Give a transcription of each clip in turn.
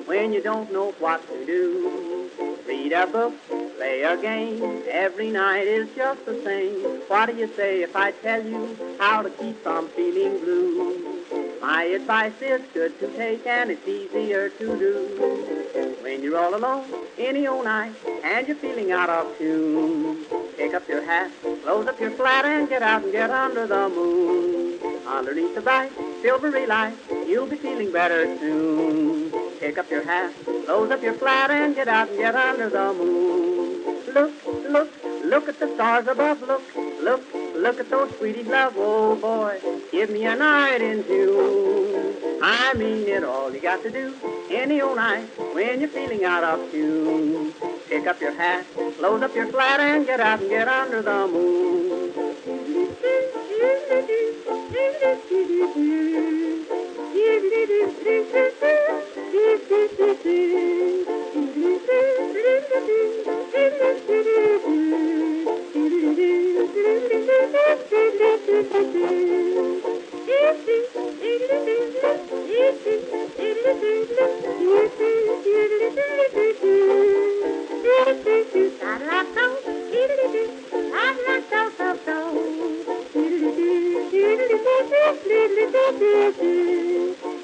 when you don't know what to do. Read a book, play a game, every night is just the same. What do you say if I tell you how to keep from feeling blue? My advice is good to take and it's easier to do. When you're all alone, any old night, and you're feeling out of tune, pick up your hat, close up your flat, and get out and get under the moon. Underneath the bright, silvery light, you'll be feeling better soon. Pick up your hat, close up your flat, and get out and get under the moon. Look, look, look at the stars above. Look, look, look at those sweeties love. Oh boy, give me a night in June. I mean it, all you got to do any old night when you're feeling out of tune. Pick up your hat, close up your flat, and get out and get under the moon.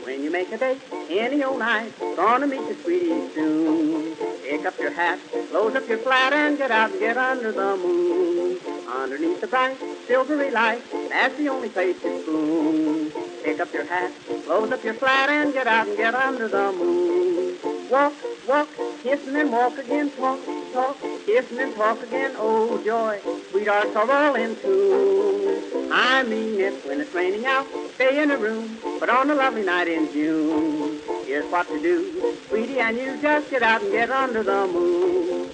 When you make a date any old night, gonna meet your sweetie soon. Pick up your hat, close up your flat, and get out and get under the moon. Underneath the bright, silvery light, that's the only place to spoon. Pick up your hat, close up your flat, and get out and get under the moon. Walk, walk, kissing and walk again, talk, talk, kissing and talk again, oh joy, sweethearts are all in tune. I mean it, when it's raining out, stay in a room, but on a lovely night in June, here's what to do, sweetie, and you just get out and get under the moon.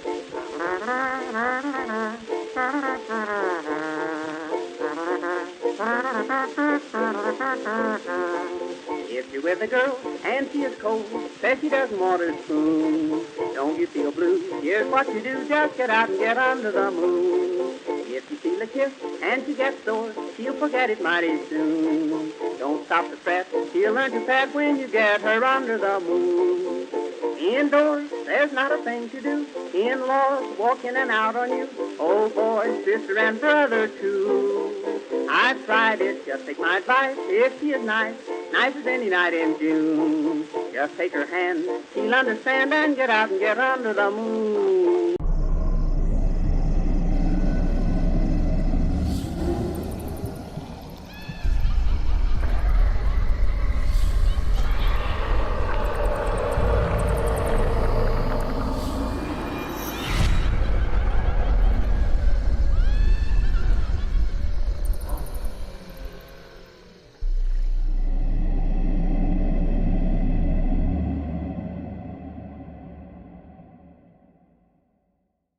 If you're with a girl and she is cold, says she doesn't want her spoon, don't you feel blue? Here's what you do, just get out and get under the moon. If you feel a kiss and she gets sore, she'll forget it mighty soon. Don't stop to fret, she'll learn to pet when you get her under the moon. Indoors, there's not a thing to do. In-laws walk in and out on you. Oh boy, sister and brother too. I've tried it, just take my advice. If she is nice, nice as any night in June, just take her hand, she'll understand, and get out and get under the moon.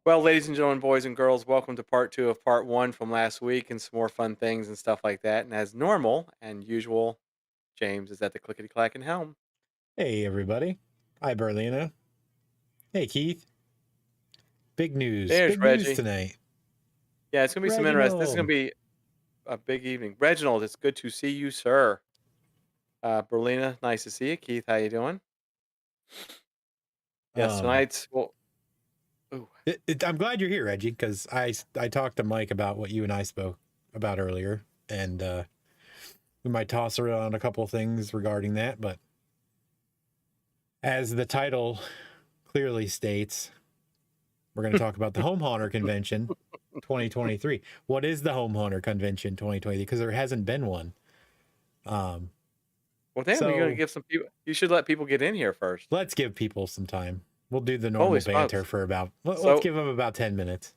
Well, ladies and gentlemen, boys and girls, welcome to part two of part one from last week and some more fun things and stuff like that. And as normal and usual, James is at the clickety clack and helm. Hey, everybody. Hi, Berlina. Hey, Keith. Big news. There's Big news Reggie. tonight. Yeah, it's going to be some interesting. This is going Reginald. to be a big evening. Reginald, it's good to see you, sir. Berlina, nice to see you. Keith, how you doing? Yes, Um, tonight's, well, ooh, I'm glad you're here, Reggie, because I talked to Mike about what you and I spoke about earlier, and we might toss around a couple things regarding that. But as the title clearly states, we're going to talk about the Home Haunter Convention 2023. What is the Home Haunter Convention 2023? Because there hasn't been one. well, damn, you're going to So give some people, you should let people get in here first. let's give people some time. We'll do the Holy normal banter smokes. for about, let's So, give them about 10 minutes.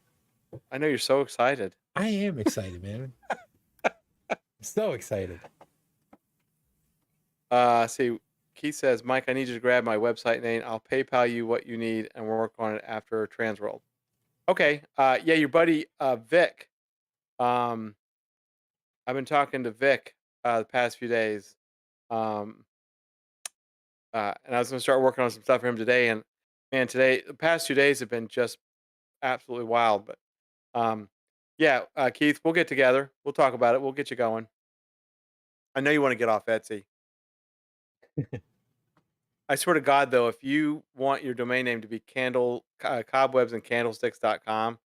I know you're so excited. I am excited, man. So excited. See, Keith says, Mike, I need you to grab my website name. I'll PayPal you what you need and we'll work on it after Transworld. Okay. Yeah, your buddy Vic. Um, I've been talking to Vic the past few days. Um, and I was gonna start working on some stuff for him today. And man, the past 2 days have been just absolutely wild. But um, yeah, Keith, we'll get together. We'll talk about it. We'll get you going. I know you want to get off Etsy. I swear to God, though, if you want your domain name to be cobwebsandcandlesticks.com,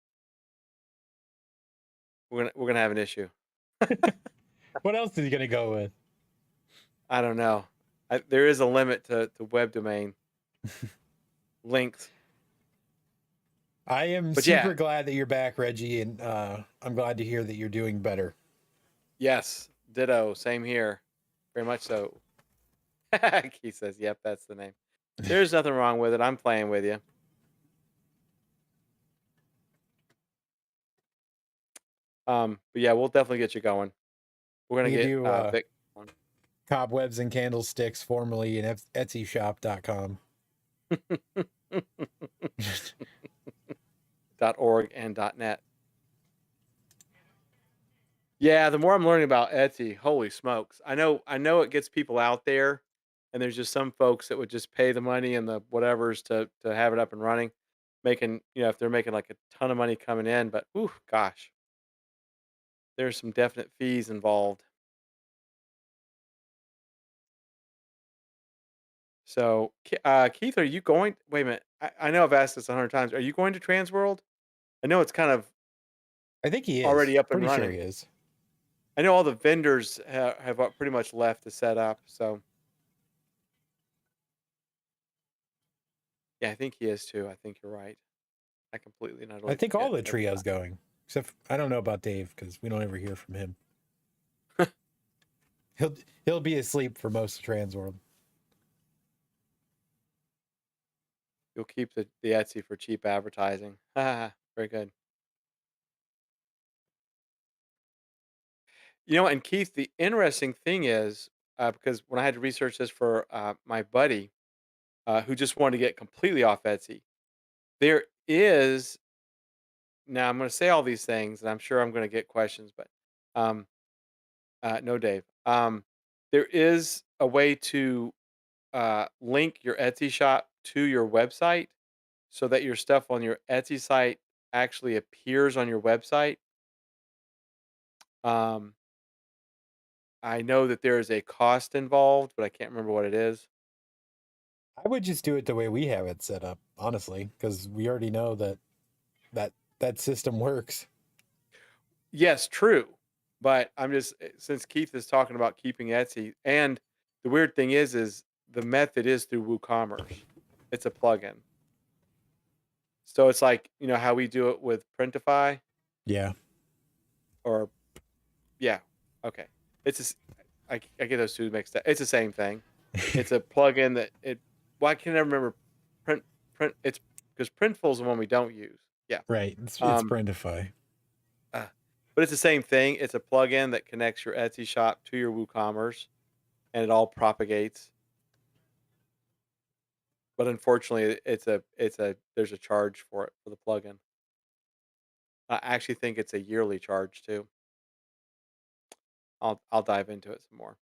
we're gonna have an issue. What else is he gonna go with? I don't know. There is a limit to web domain length. I am But yeah, super glad that you're back, Reggie, and I'm glad to hear that you're doing better. yes, ditto. Same here. Very much so. Keith says, "Yep, that's the name." There's nothing wrong with it. I'm playing with you. But yeah, we'll definitely get you going. We're gonna We could get do Vic on. Cobwebs and Candlesticks, formerly in EtsyShop.com. .org and .net. Yeah, the more I'm learning about Etsy, holy smokes! I know it gets people out there, and there's just some folks that would just pay the money and the whatevers to have it up and running, making if they're making like a ton of money coming in, but ooh, gosh, there's some definite fees involved. So, Keith, are you going? Wait a minute. I know I've asked this 100 times. Are you going to Transworld? I know it's kind of I think he is. already up and Pretty sure running. he is. I know all the vendors have pretty much left to set up. So, yeah, I think he is too. I think you're right. I completely and I utterly think forget all the every trio's going. Except I don't know about Dave because we don't ever hear from him. He'll be asleep for most of Transworld. You'll keep the Etsy for cheap advertising. Very good. And Keith, the interesting thing is, because when I had to research this for my buddy who just wanted to get completely off Etsy, there is now I'm going to say all these things, and I'm sure I'm going to get questions, but um, no, Dave. There is a way to link your Etsy shop to your website so that your stuff on your Etsy site actually appears on your website. Um, I know that there is a cost involved, but I can't remember what it is. I would just do it the way we have it set up, honestly, because we already know that system works. Yes, true. But I'm just since Keith is talking about keeping Etsy, and the weird thing is the method is through WooCommerce. It's a plugin. So it's like, how we do it with Printify Yeah. or yeah. Okay. I get those two mixed up. It's the same thing. It's a plugin that I can never remember print it's because Printful is the one we don't use. Yeah. Right. It's Um Printify. but it's the same thing. It's a plugin that connects your Etsy shop to your WooCommerce and it all propagates. But unfortunately there's a charge for it for the plugin. I actually think it's a yearly charge too. I'll dive into it some more.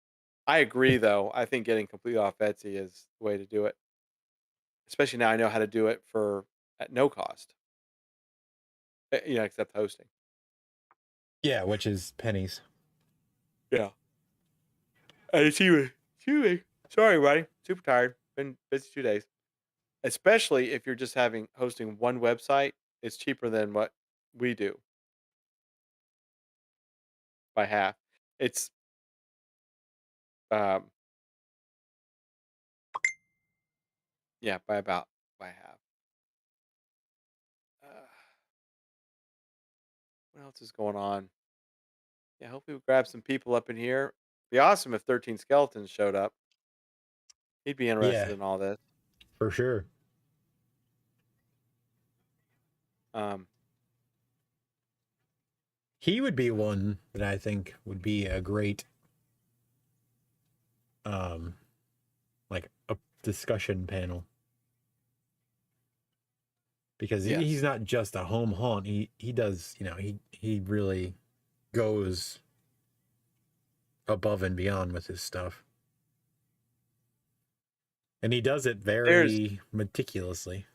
I agree though. I think getting completely off Etsy is the way to do it. Especially now I know how to do it for at no cost. Except hosting. Yeah, which is pennies. Yeah. Excuse me. Sorry, buddy. Super tired. Been busy 2 days. Especially if you're just hosting one website, it's cheaper than what we do by half. It's um yeah, by half. Uh, what else is going on? Yeah, hopefully we'll grab some people up in here. Be awesome if 13 Skeletons showed up. He'd be interested Yeah, in all this. for sure. Um, He would be one that I think would be a great like a discussion panel. Because he's yes. not just a home haunt. He does, he really goes above and beyond with his stuff. And he does it There's very meticulously.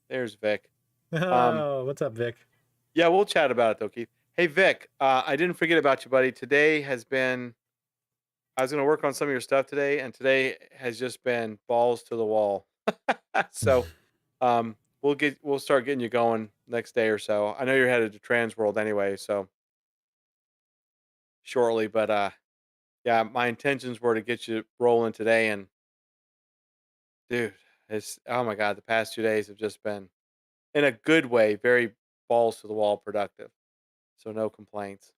there's Vic. Um, Oh, what's up, Vic? yeah, we'll chat about it though, Keith. Hey Vic, I didn't forget about you, buddy. Today has been I was gonna work on some of your stuff today, and today has just been balls to the wall. So, we'll start getting you going next day or so. I know you're headed to Transworld anyway, so shortly, but yeah, my intentions were to get you rolling today, and dude, it's oh my god, the past 2 days have just been in a good way, very balls to the wall productive. So no complaints.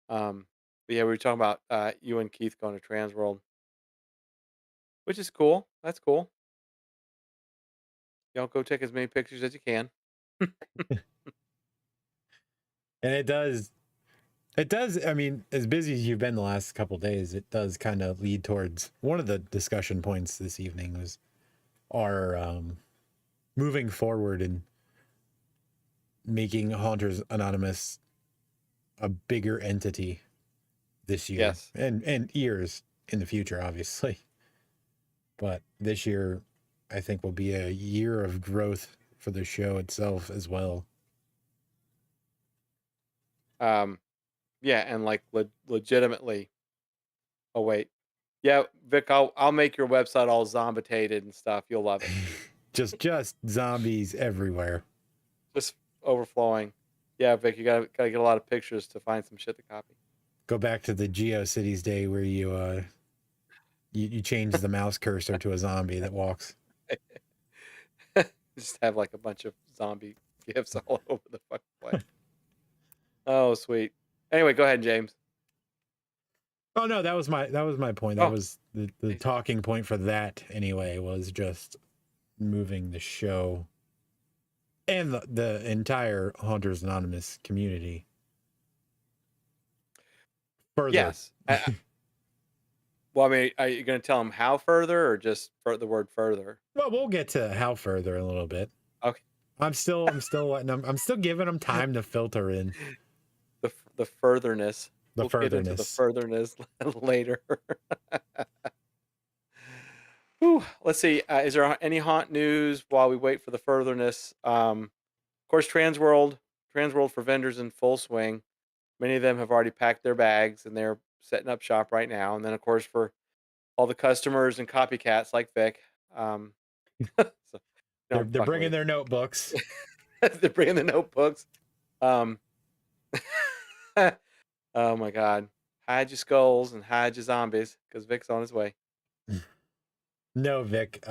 But yeah, we were talking about you and Keith going to Transworld, which is cool. That's cool. Y'all go take as many pictures as you can. And it does, I mean, as busy as you've been the last couple days, it does kind of lead towards one of the discussion points this evening was our moving forward and making Haunters Anonymous a bigger entity this year. Yes. And years in the future, obviously. But this year, I think will be a year of growth for the show itself as well. Yeah, and like legitimately. Oh wait, yeah, Vic, I'll make your website all zombitated and stuff. You'll love it. just zombies everywhere. Just overflowing. Yeah, Vic, you gotta get a lot of pictures to find some shit to copy. Go back to the GeoCities day where you change the mouse cursor to a zombie that walks. Just have like a bunch of zombie gifs all over the fucking place. Oh, sweet. Anyway, go ahead, James. Oh no, that was my point. Oh. That was the talking point for that anyway, was just moving the show and the entire Haunters Anonymous community further. Yes. Well, I mean, are you going to tell them how further, or just for the word further? Well, we'll get to how further in a little bit. Okay. I'm still letting them. I'm still giving them time to filter in The furtherness. the We'll furtherness. get into the furtherness later. Whew. Let's see. Is there any haunt news while we wait for the furtherness? Of course, Transworld for vendors in full swing. Many of them have already packed their bags and they're setting up shop right now. And then, of course, for all the customers and copycats like Vic, so, They're bringing their notebooks. they're bringing the notebooks. Oh my God! Hide your skulls and hide your zombies because Vic's on his way. No, Vic.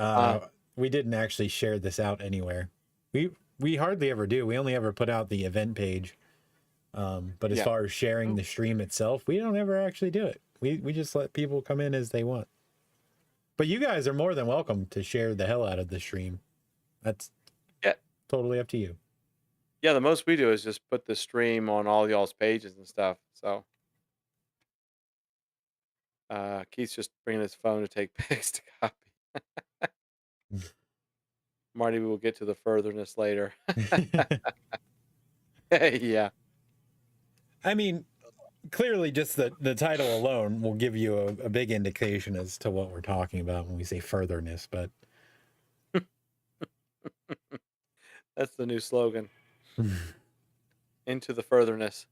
We didn't actually share this out anywhere. We hardly ever do. We only ever put out the event page. But as far as sharing the stream itself, we don't ever actually do it. We just let people come in as they want. But you guys are more than welcome to share the hell out of the stream. That's totally up to you. Yeah, the most we do is just put the stream on all y'all's pages and stuff. So Keith's just bringing his phone to take pics to copy. Marty, we will get to the furtherness later. Yeah. I mean, clearly just the title alone will give you a big indication as to what we're talking about when we say furtherness, but That's the new slogan. Into the furtherness.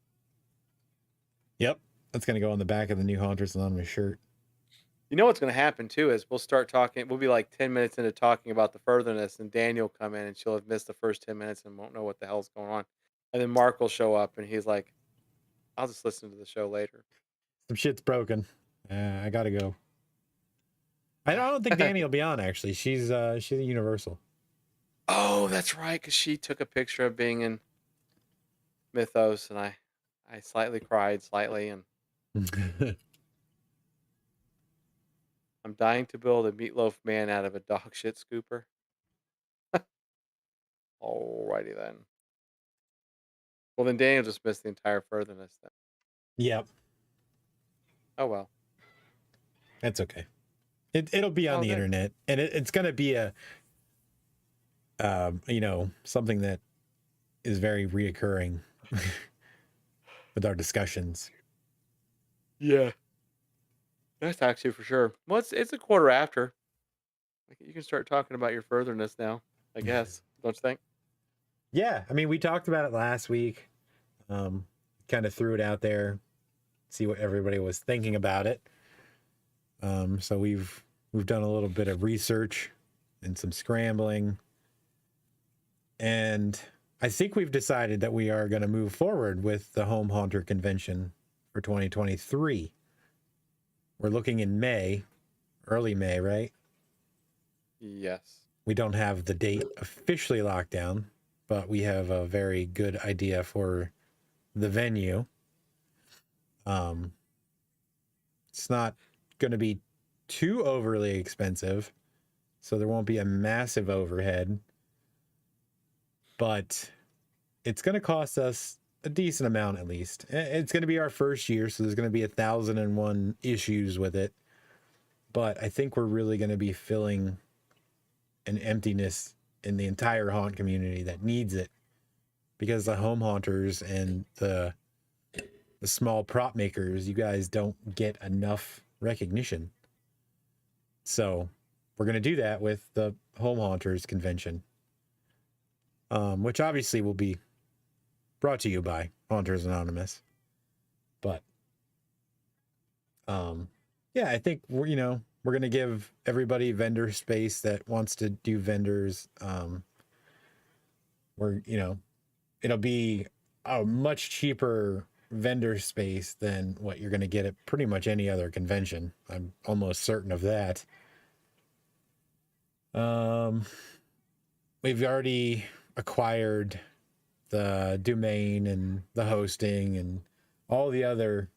Yep. That's going to go on the back of the new Haunters Anonymous shirt. You know what's going to happen too is we'll start talking. We'll be like 10 minutes into talking about the furtherness, and Daniel will come in and she'll have missed the first 10 minutes and won't know what the hell's going on. And then Mark will show up and he's like, I'll just listen to the show later. Some shit's broken. I got to go. I don't think Danny will be on, actually. She's a Universal. Oh, that's right, because she took a picture of being in Mythos, and I slightly cried, and I'm dying to build a Meatloaf Man out of a dog shit scooper. Alrighty then. Well, then Daniel just missed the entire furtherness then. Yep. Oh, well. That's okay. It'll be on the internet, and it's going to be a, something that is very reoccurring with our discussions. Yeah. That's actually for sure. Well, it's a quarter after. You can start talking about your furtherness now, I guess. Don't you think? Yeah. I mean, we talked about it last week. Kind of threw it out there. see what everybody was thinking about it. So we've done a little bit of research and some scrambling, and I think we've decided that we are going to move forward with the Home Haunter Convention for 2023. We're looking in May, early May, right? Yes. We don't have the date officially locked down, but we have a very good idea for the venue. It's not going to be too overly expensive, so there won't be a massive overhead, but it's going to cost us a decent amount at least. It's going to be our first year, so there's going to be 1,001 issues with it, but I think we're really going to be filling an emptiness in the entire haunt community that needs it, because the home haunters and the small prop makers, you guys don't get enough recognition. So we're going to do that with the Home Haunters Convention, which obviously will be brought to you by Haunters Anonymous. But yeah, I think we're going to give everybody vendor space that wants to do vendors. It'll be a much cheaper vendor space than what you're going to get at pretty much any other convention. I'm almost certain of that. We've already acquired the domain and the hosting and all the other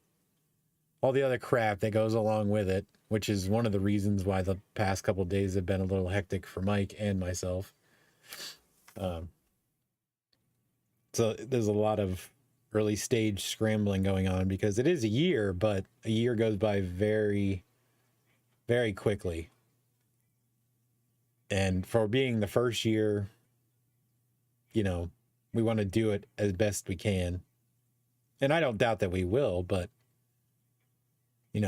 crap that goes along with it, which is one of the reasons why the past couple of days have been a little hectic for Mike and myself. So there's a lot of early stage scrambling going on because it is a year, but a year goes by very, very quickly. And for being the first year, we want to do it as best we can. And I don't doubt that we will, but we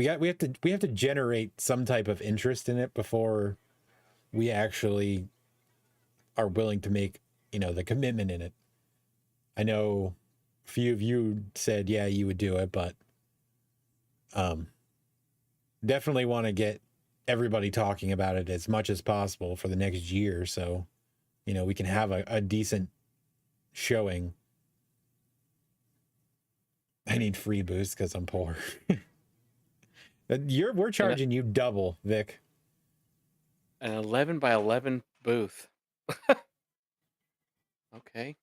have to generate some type of interest in it before we actually are willing to make, the commitment in it. I know a few of you said, yeah, you would do it, but definitely want to get everybody talking about it as much as possible for the next year. So, we can have a decent showing. I need free booths because I'm poor. We're charging you double, Vic. An 11 by 11 booth. Okay.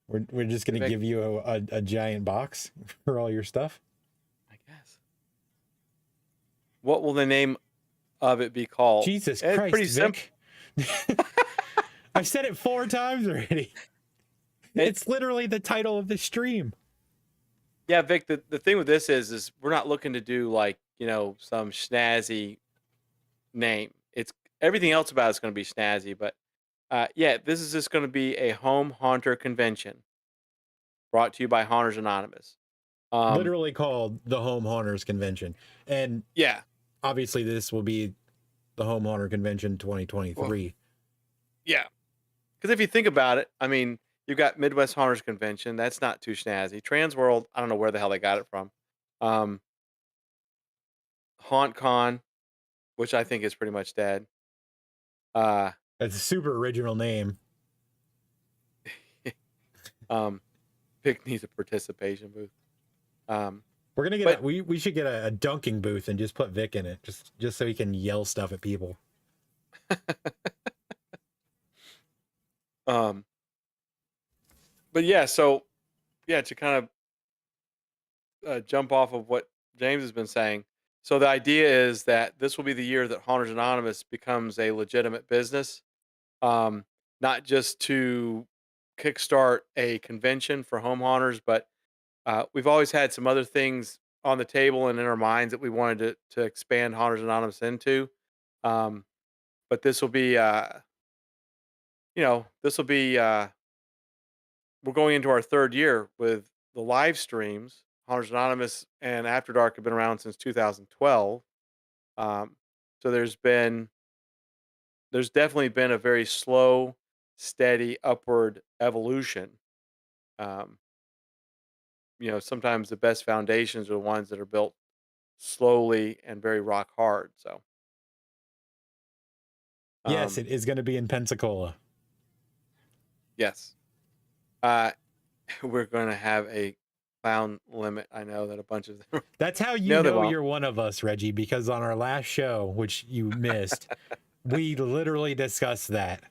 We're just going to give you a giant box for all your stuff? I guess. What will the name of it be called? Jesus Christ, pretty Vic. I've said it 4 times already. It's literally the title of the stream. Yeah, Vic, the thing with this is we're not looking to do some snazzy name. It's everything else about it's going to be snazzy, but this is just going to be a Home Haunter Convention brought to you by Haunters Anonymous. Literally called the Home Haunters Convention. And yeah, obviously this will be the Home Haunter Convention 2023. Well, yeah. Because if you think about it, I mean, you've got Midwest Haunters Convention. That's not too snazzy. Transworld, I don't know where the hell they got it from. HauntCon, which I think is pretty much dead. That's a super original name. Vic needs a participation booth. We're gonna get we should get a dunking booth and just put Vic in it, just so he can yell stuff at people. But yeah, so to kind of jump off of what James has been saying. So the idea is that this will be the year that Haunters Anonymous becomes a legitimate business, not just to kickstart a convention for home haunters, but we've always had some other things on the table and in our minds that we wanted to expand Haunters Anonymous into. But this will be, we're going into our 3rd year with the live streams. Haunters Anonymous and After Dark have been around since 2012. So there's definitely been a very slow, steady upward evolution. sometimes the best foundations are the ones that are built slowly and very rock hard. So, Yes, um, it is going to be in Pensacola. yes, uh, we're going to have a clown limit. I know that a bunch of them. That's how you No, they know won't. you're one of us, Reggie, because on our last show, which you missed, we literally discussed that.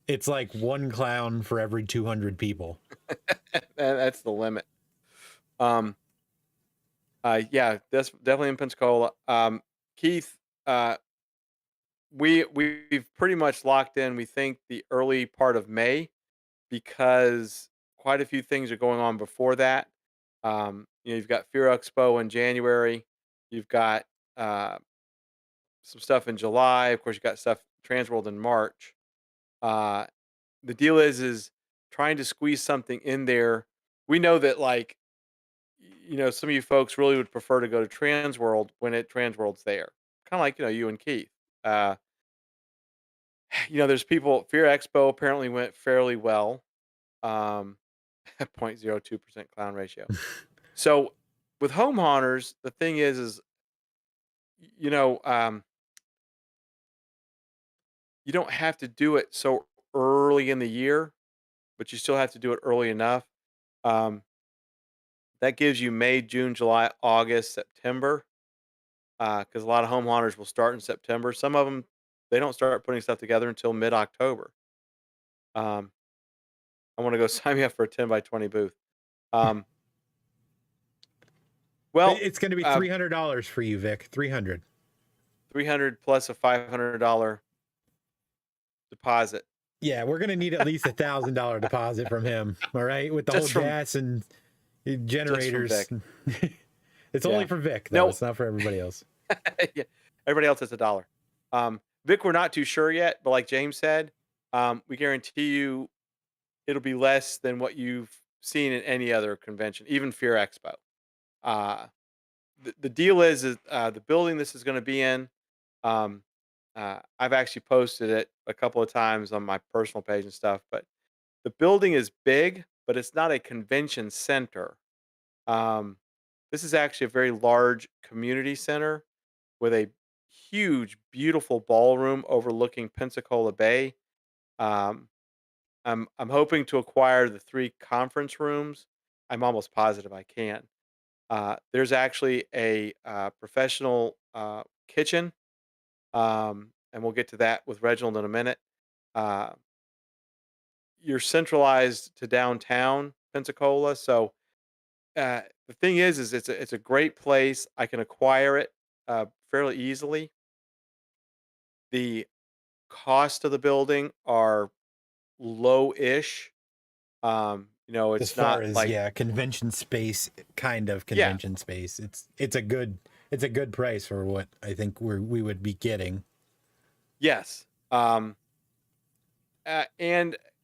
It's like one clown for every 200 people. That's the limit. Yeah, that's definitely in Pensacola. Keith, uh, we've pretty much locked in. We think the early part of May because quite a few things are going on before that. You've got Fear Expo in January. You've got uh, some stuff in July. Of course, you've got stuff Transworld in March. Uh, the deal is trying to squeeze something in there. We know that some of you folks really would prefer to go to Transworld when Transworld's there. Kind of like, you and Keith. Uh, there's people, Fear Expo apparently went fairly well. 0.02% clown ratio. So with home haunters, the thing is, you know, um, you don't have to do it so early in the year, but you still have to do it early enough. Um, that gives you May, June, July, August, September. Because a lot of home haunters will start in September. Some of them, they don't start putting stuff together until mid-October. Um, I want to go sign me up for a 10 by 20 booth. Um, well, It's going to be $300 for you, Vic. 300. 300 plus a $500 deposit. Yeah, we're going to need at least $1,000 deposit from him. All right, with the Just whole from- gas and generators. It's Yeah. only for Vic, though. No. It's not for everybody else. Yeah, everybody else has $1. Vic, we're not too sure yet, but like James said, we guarantee you it'll be less than what you've seen in any other convention, even Fear Expo. The deal is the building this is going to be in. I've actually posted it a couple of times on my personal page and stuff, but the building is big, but it's not a convention center. This is actually a very large community center with a huge, beautiful ballroom overlooking Pensacola Bay. Um, I'm hoping to acquire the 3 conference rooms. I'm almost positive I can. There's actually a professional kitchen, and we'll get to that with Reginald in a minute. Uh, you're centralized to downtown Pensacola, so the thing is it's a great place. I can acquire it fairly easily. The cost of the building are low-ish. It's As far not as like convention space, kind of convention space. It's a good price for what I think we would be getting. yes. And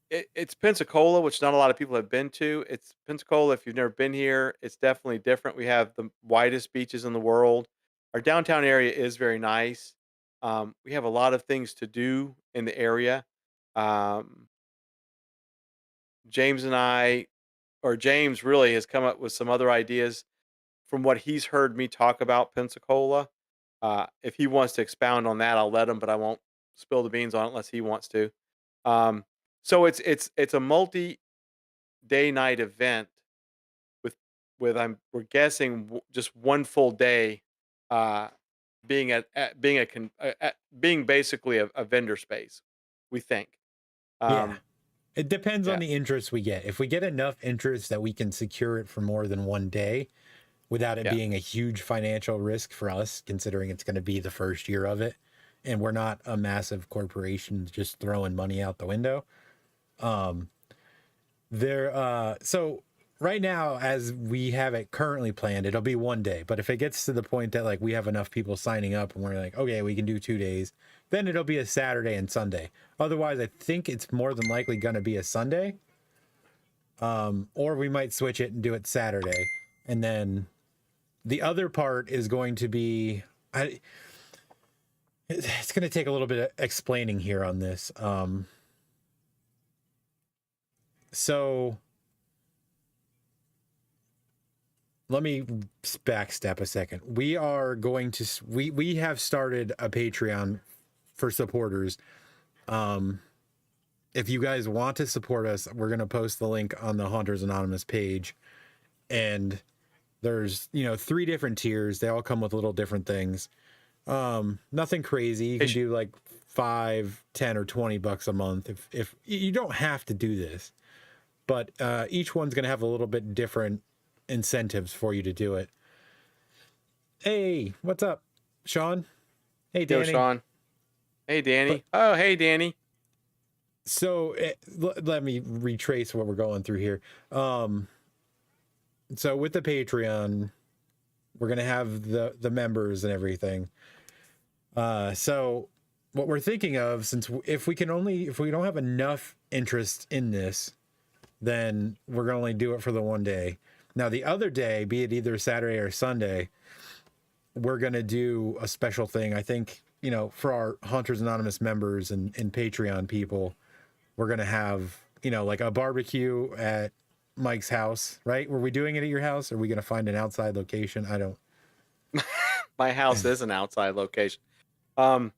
it's Pensacola, which not a lot of people have been to. It's Pensacola. If you've never been here, it's definitely different. We have the widest beaches in the world. Our downtown area is very nice. We have a lot of things to do in the area. Um, James and I, or James really has come up with some other ideas from what he's heard me talk about Pensacola. If he wants to expound on that, I'll let him, but I won't spill the beans on it unless he wants to. Um, so it's a multi-day night event with we're guessing just one full day uh, being being basically a vendor space. We think. Yeah. It depends yeah. on the interest we get. If we get enough interest that we can secure it for more than one day without it being a huge financial risk for us, considering it's going to be the first year of it, and we're not a massive corporation just throwing money out the window. So right now, as we have it currently planned, it'll be one day. But if it gets to the point that like we have enough people signing up and we're like, okay, we can do 2 days, then it'll be a Saturday and Sunday. Otherwise, I think it's more than likely going to be a Sunday. Or we might switch it and do it Saturday. And then the other part is going to be, it's going to take a little bit of explaining here on this. So let me backstep a second. We are going to we have started a Patreon for supporters. If you guys want to support us, we're going to post the link on the Haunters Anonymous page, and there's 3 different tiers. They all come with little different things. Nothing crazy. You can do like 5, 10, or $20 a month. If you don't have to do this, but each one's going to have a little bit different incentives for you to do it. Hey, what's up, Sean? Hey, Danny. Yo, Sean. Hey, Danny. Oh, hey, Danny. So let me retrace what we're going through here. So with the Patreon, we're going to have the members and everything. So what we're thinking of, since if we don't have enough interest in this, then we're going to only do it for the one day. Now, the other day, be it either Saturday or Sunday, we're going to do a special thing. I think, for our Haunters Anonymous members and Patreon people, we're going to have, like a barbecue at Mike's house, right? Were we doing it at your house? Or are we going to find an outside location? I don't. My house is an outside location. No,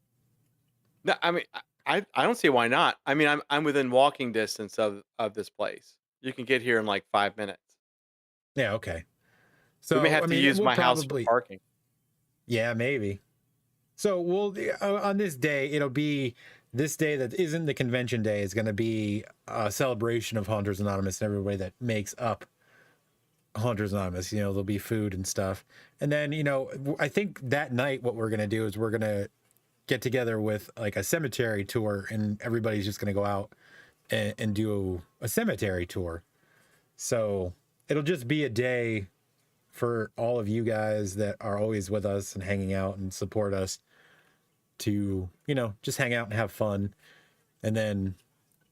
I mean, I don't see why not. I mean, I'm within walking distance of this place. You can get here in like 5 minutes. Yeah, okay. So we may have to use my house for parking. Yeah, maybe. So we'll on this day, it'll be this day that isn't the convention day is going to be a celebration of Haunters Anonymous and everybody that makes up Haunters Anonymous. There'll be food and stuff. And then, I think that night what we're going to do is we're going to get together with like a cemetery tour, and everybody's just going to go out and do a cemetery tour. So it'll just be a day for all of you guys that are always with us and hanging out and support us to, just hang out and have fun. And then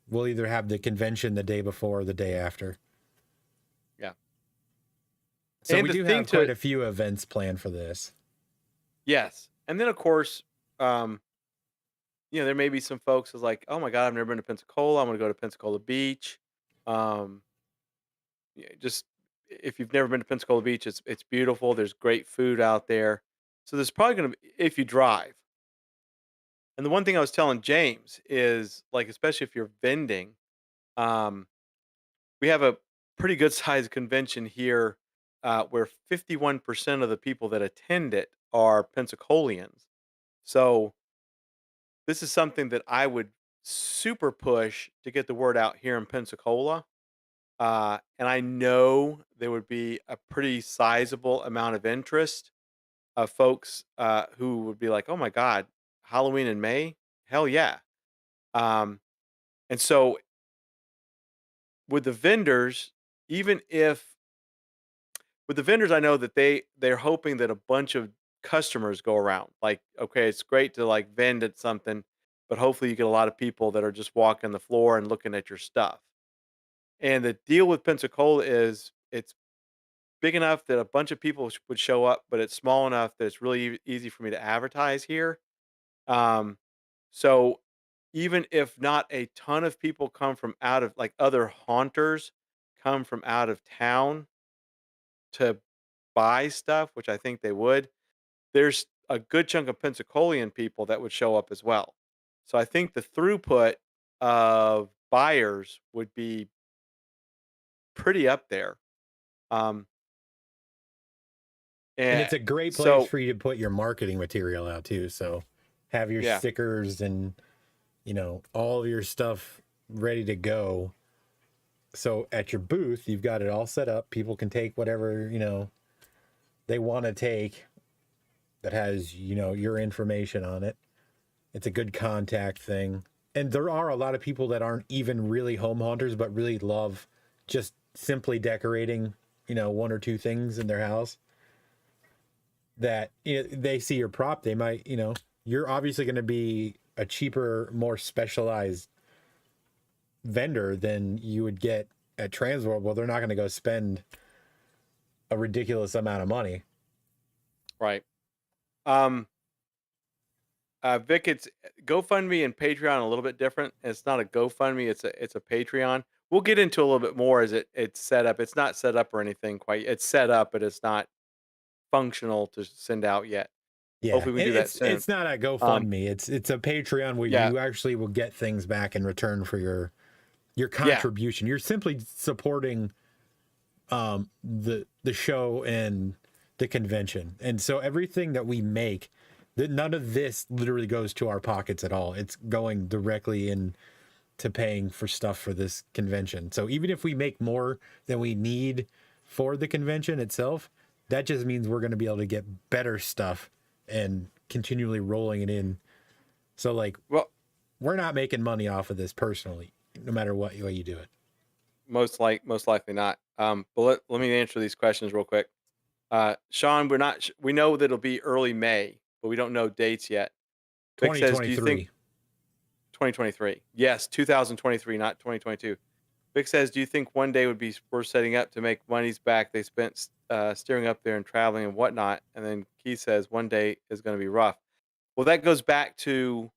we'll either have the convention the day before or the day after. Yeah. So and we do have quite a few events planned for this. Yes. And then, of course, there may be some folks who's like, oh my God, I've never been to Pensacola. I'm going to go to Pensacola Beach. Just if you've never been to Pensacola Beach, it's beautiful. There's great food out there. So there's probably going to be, if you drive. And the one thing I was telling James is, like, especially if you're vending, we have a pretty good sized convention here where 51% of the people that attend it are Pensacolians. So this is something that I would super push to get the word out here in Pensacola. And I know there would be a pretty sizable amount of interest of folks who would be like, oh my God, Halloween in May? Hell yeah. And so with the vendors, even if with the vendors, I know that they're hoping that a bunch of customers go around. Like, okay, it's great to like vend at something, but hopefully you get a lot of people that are just walking the floor and looking at your stuff. And the deal with Pensacola is it's big enough that a bunch of people would show up, but it's small enough that it's really easy for me to advertise here. So even if not a ton of people come from out of like other haunters come from out of town to buy stuff, which I think they would, there's a good chunk of Pensacolian people that would show up as well. So I think the throughput of buyers would be pretty up there. And it's a great place for you to put your marketing material out too. So have your stickers and, all of your stuff ready to go. So at your booth, you've got it all set up. People can take whatever, they want to take that has, your information on it. It's a good contact thing. And there are a lot of people that aren't even really home haunters, but really love just simply decorating, 1 or 2 things in their house. That they see your prop, they might, you're obviously going to be a cheaper, more specialized vendor than you would get at Transworld. Well, they're not going to go spend a ridiculous amount of money. Right. Vic, it's GoFundMe and Patreon a little bit different. It's not a GoFundMe, it's a Patreon. we'll get into a little bit more as it's set up. It's not set up or anything quite. It's set up, but it's not functional to send out yet. Yeah, Hopefully, we do that soon. it's not a Um, GoFundMe. It's a Patreon where yeah, you actually will get things back in return for your yeah, contribution. You're simply supporting the show and the convention. And so everything that we make, that none of this literally goes to our pockets at all. It's going directly in to paying for stuff for this convention. So even if we make more than we need for the convention itself, that just means we're going to be able to get better stuff and continually rolling it in. So like well, we're not making money off of this personally, no matter what way you do it. most likely not. But let me answer these questions real quick. Sean, we're not. We know that it'll be early May, but we don't know dates yet. Vic says, "Do you think 2023. 2023?" Yes, 2023, not 2022. Vic says, "Do you think one day would be worth setting up to make monies back they spent steering up there and traveling and whatnot?" And then Keith says, "One day is going to be rough." Well, that goes back to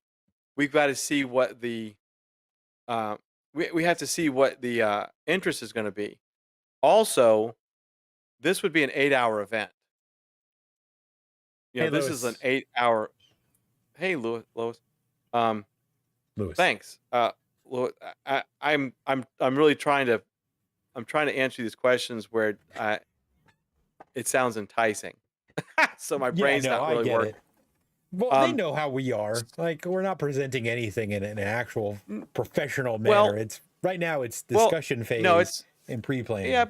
we've got to see what the uh, we have to see what the interest is going to be. Also, this would be an 8-hour event. Hey, This is an Lewis. 8-hour. Hey, Lois. Um, Lewis. Thanks. Lois, I'm really trying to answer these questions where it sounds enticing. So my Yeah, brain's no, not I really get it. working. Well, they Um, know how we are. s- Like, we're not presenting anything in an actual n- professional manner. well, It's right now, it's well, discussion no, phase it's and yeah, pre-planning.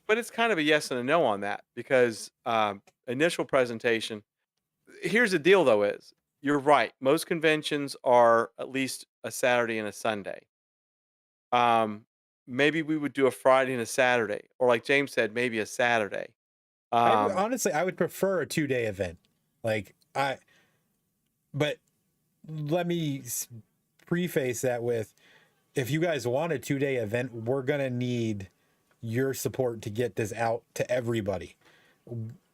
but it's kind of a yes and a no on that because initial presentation. Here's the deal, though: is you're right. Most conventions are at least a Saturday and a Sunday. Um, Maybe we would do a Friday and a Saturday, or like James said, maybe a Saturday. Um, I would prefer a 2-day event. Like, but let me preface that with, if you guys want a 2-day event, we're going to need your support to get this out to everybody.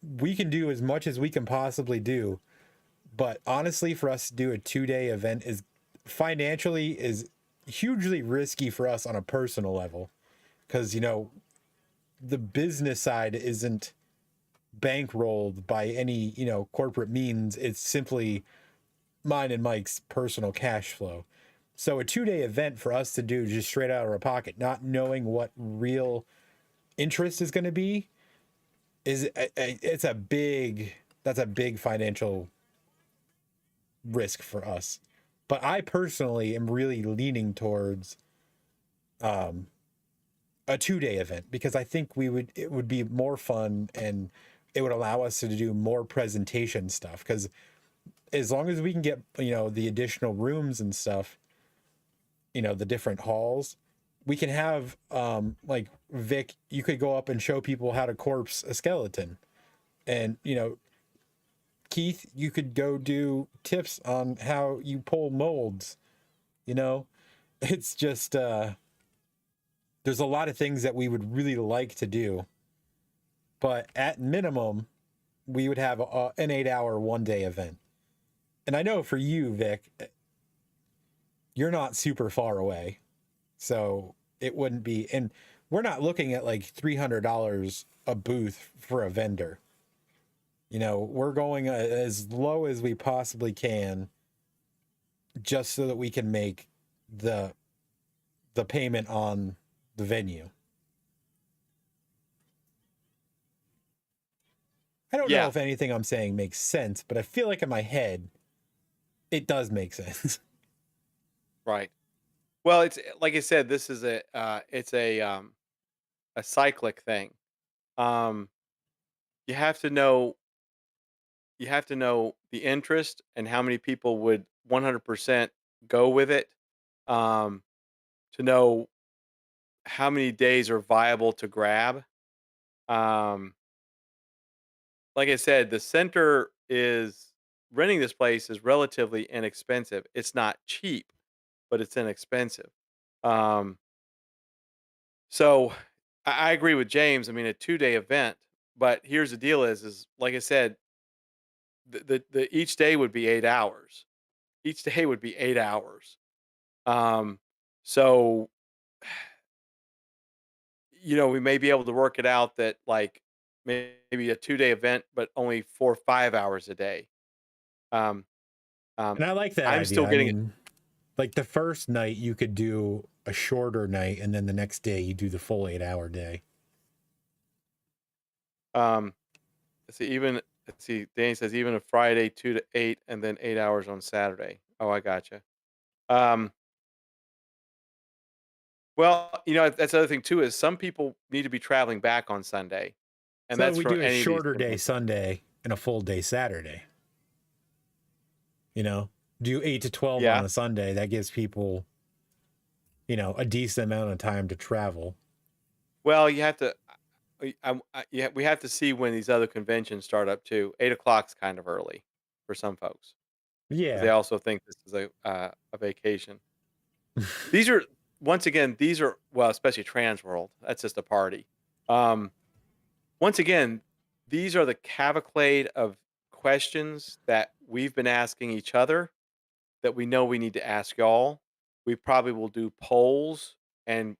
We can do as much as we can possibly do, but honestly, for us to do a 2-day event is financially is hugely risky for us on a personal level, because the business side isn't bankrolled by any corporate means. It's simply mine and Mike's personal cash flow. So a 2-day event for us to do just straight out of our pocket, not knowing what real interest is going to be, it's a big that's a big financial risk for us. But I personally am really leaning towards um, a 2-day event, because I think it would be more fun, and it would allow us to do more presentation stuff. Because as long as we can get the additional rooms and stuff, the different halls, we can have like Vic, you could go up and show people how to corpse a skeleton, and Keith, you could go do tips on how you pull molds. You know, it's just there's a lot of things that we would really like to do, but at minimum, we would have an 8-hour 1-day event. And I know for you, Vic, you're not super far away, so it wouldn't be. And we're not looking at like $300 a booth for a vendor. We're going as low as we possibly can, just so that we can make the payment on the venue. I don't know yeah, if anything I'm saying makes sense, but I feel like in my head it does make sense. right. Well, it's like I said, this is it's a cyclic thing. Um, you have to know the interest and how many people would 100% go with it. Um, to know how many days are viable to grab. Um, like I said, the center is renting this place is relatively inexpensive. It's not cheap, but it's inexpensive. Um, so I agree with James. I mean, a 2-day event, but here's the deal: is like I said, the each day would be 8 hours. Each day would be 8 hours. Um, so we may be able to work it out that like maybe a 2-day event, but only 4 or 5 hours a day. Um, And I like that I'm idea. still I getting it. mean, like the first night you could do a shorter night, and then the next day you do the full 8-hour day. Um, let's see. Danny says even a Friday 2 to 8, and then 8 hours on Saturday. Oh, I gotcha. Um, well, that's the other thing too is some people need to be traveling back on Sunday, and So that's we for do a any of these shorter day conventions. Sunday and a full day Saturday. Do 8 to 12 on Yeah. a Sunday. That gives people, a decent amount of time to travel. Well, you have to. Yeah, we have to see when these other conventions start up too. 8 o'clock's kind of early for some folks because they Yeah. also think this is a vacation. These are once again these are well, especially Trans World. That's just a party. Um, Once again, these are the cavalcade of questions that we've been asking each other that we know we need to ask y'all. We probably will do polls and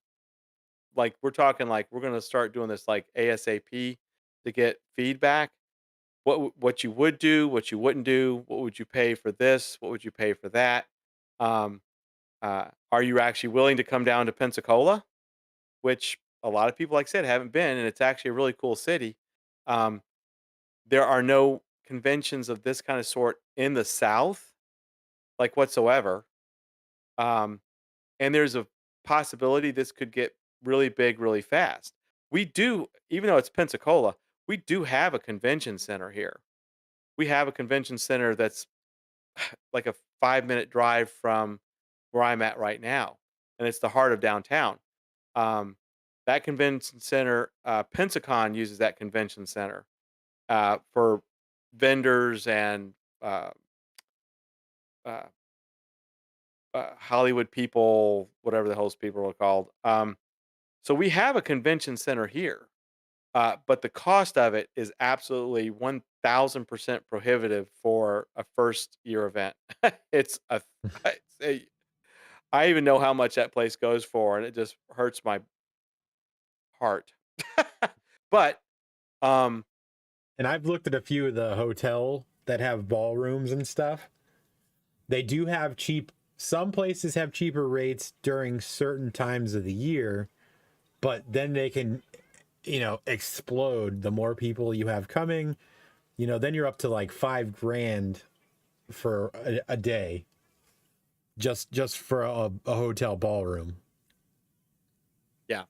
like we're talking like we're going to start doing this like ASAP to get feedback. What you would do, what you wouldn't do, what would you pay for this, what would you pay for that? Um, are you actually willing to come down to Pensacola, which a lot of people, like I said, haven't been, and it's actually a really cool city. Um, there are no conventions of this kind of sort in the South, like whatsoever. Um, and there's a possibility this could get really big really fast. We do, even though it's Pensacola, we do have a convention center here. We have a convention center that's like a 5-minute drive from where I'm at right now, and it's the heart of downtown. Um, that convention center, Pensacon uses that convention center for vendors and uh, uh, Hollywood people, whatever the host people are called. So we have a convention center here, but the cost of it is absolutely 1,000% prohibitive for a first year event. it's a, it's a, I even know how much that place goes for, and it just hurts my heart. But um, And I've looked at a few of the hotel that have ballrooms and stuff. They do have some places have cheaper rates during certain times of the year, but then they can, explode the more people you have coming. Then you're up to like $5,000 for a day, just for a hotel ballroom. yeah.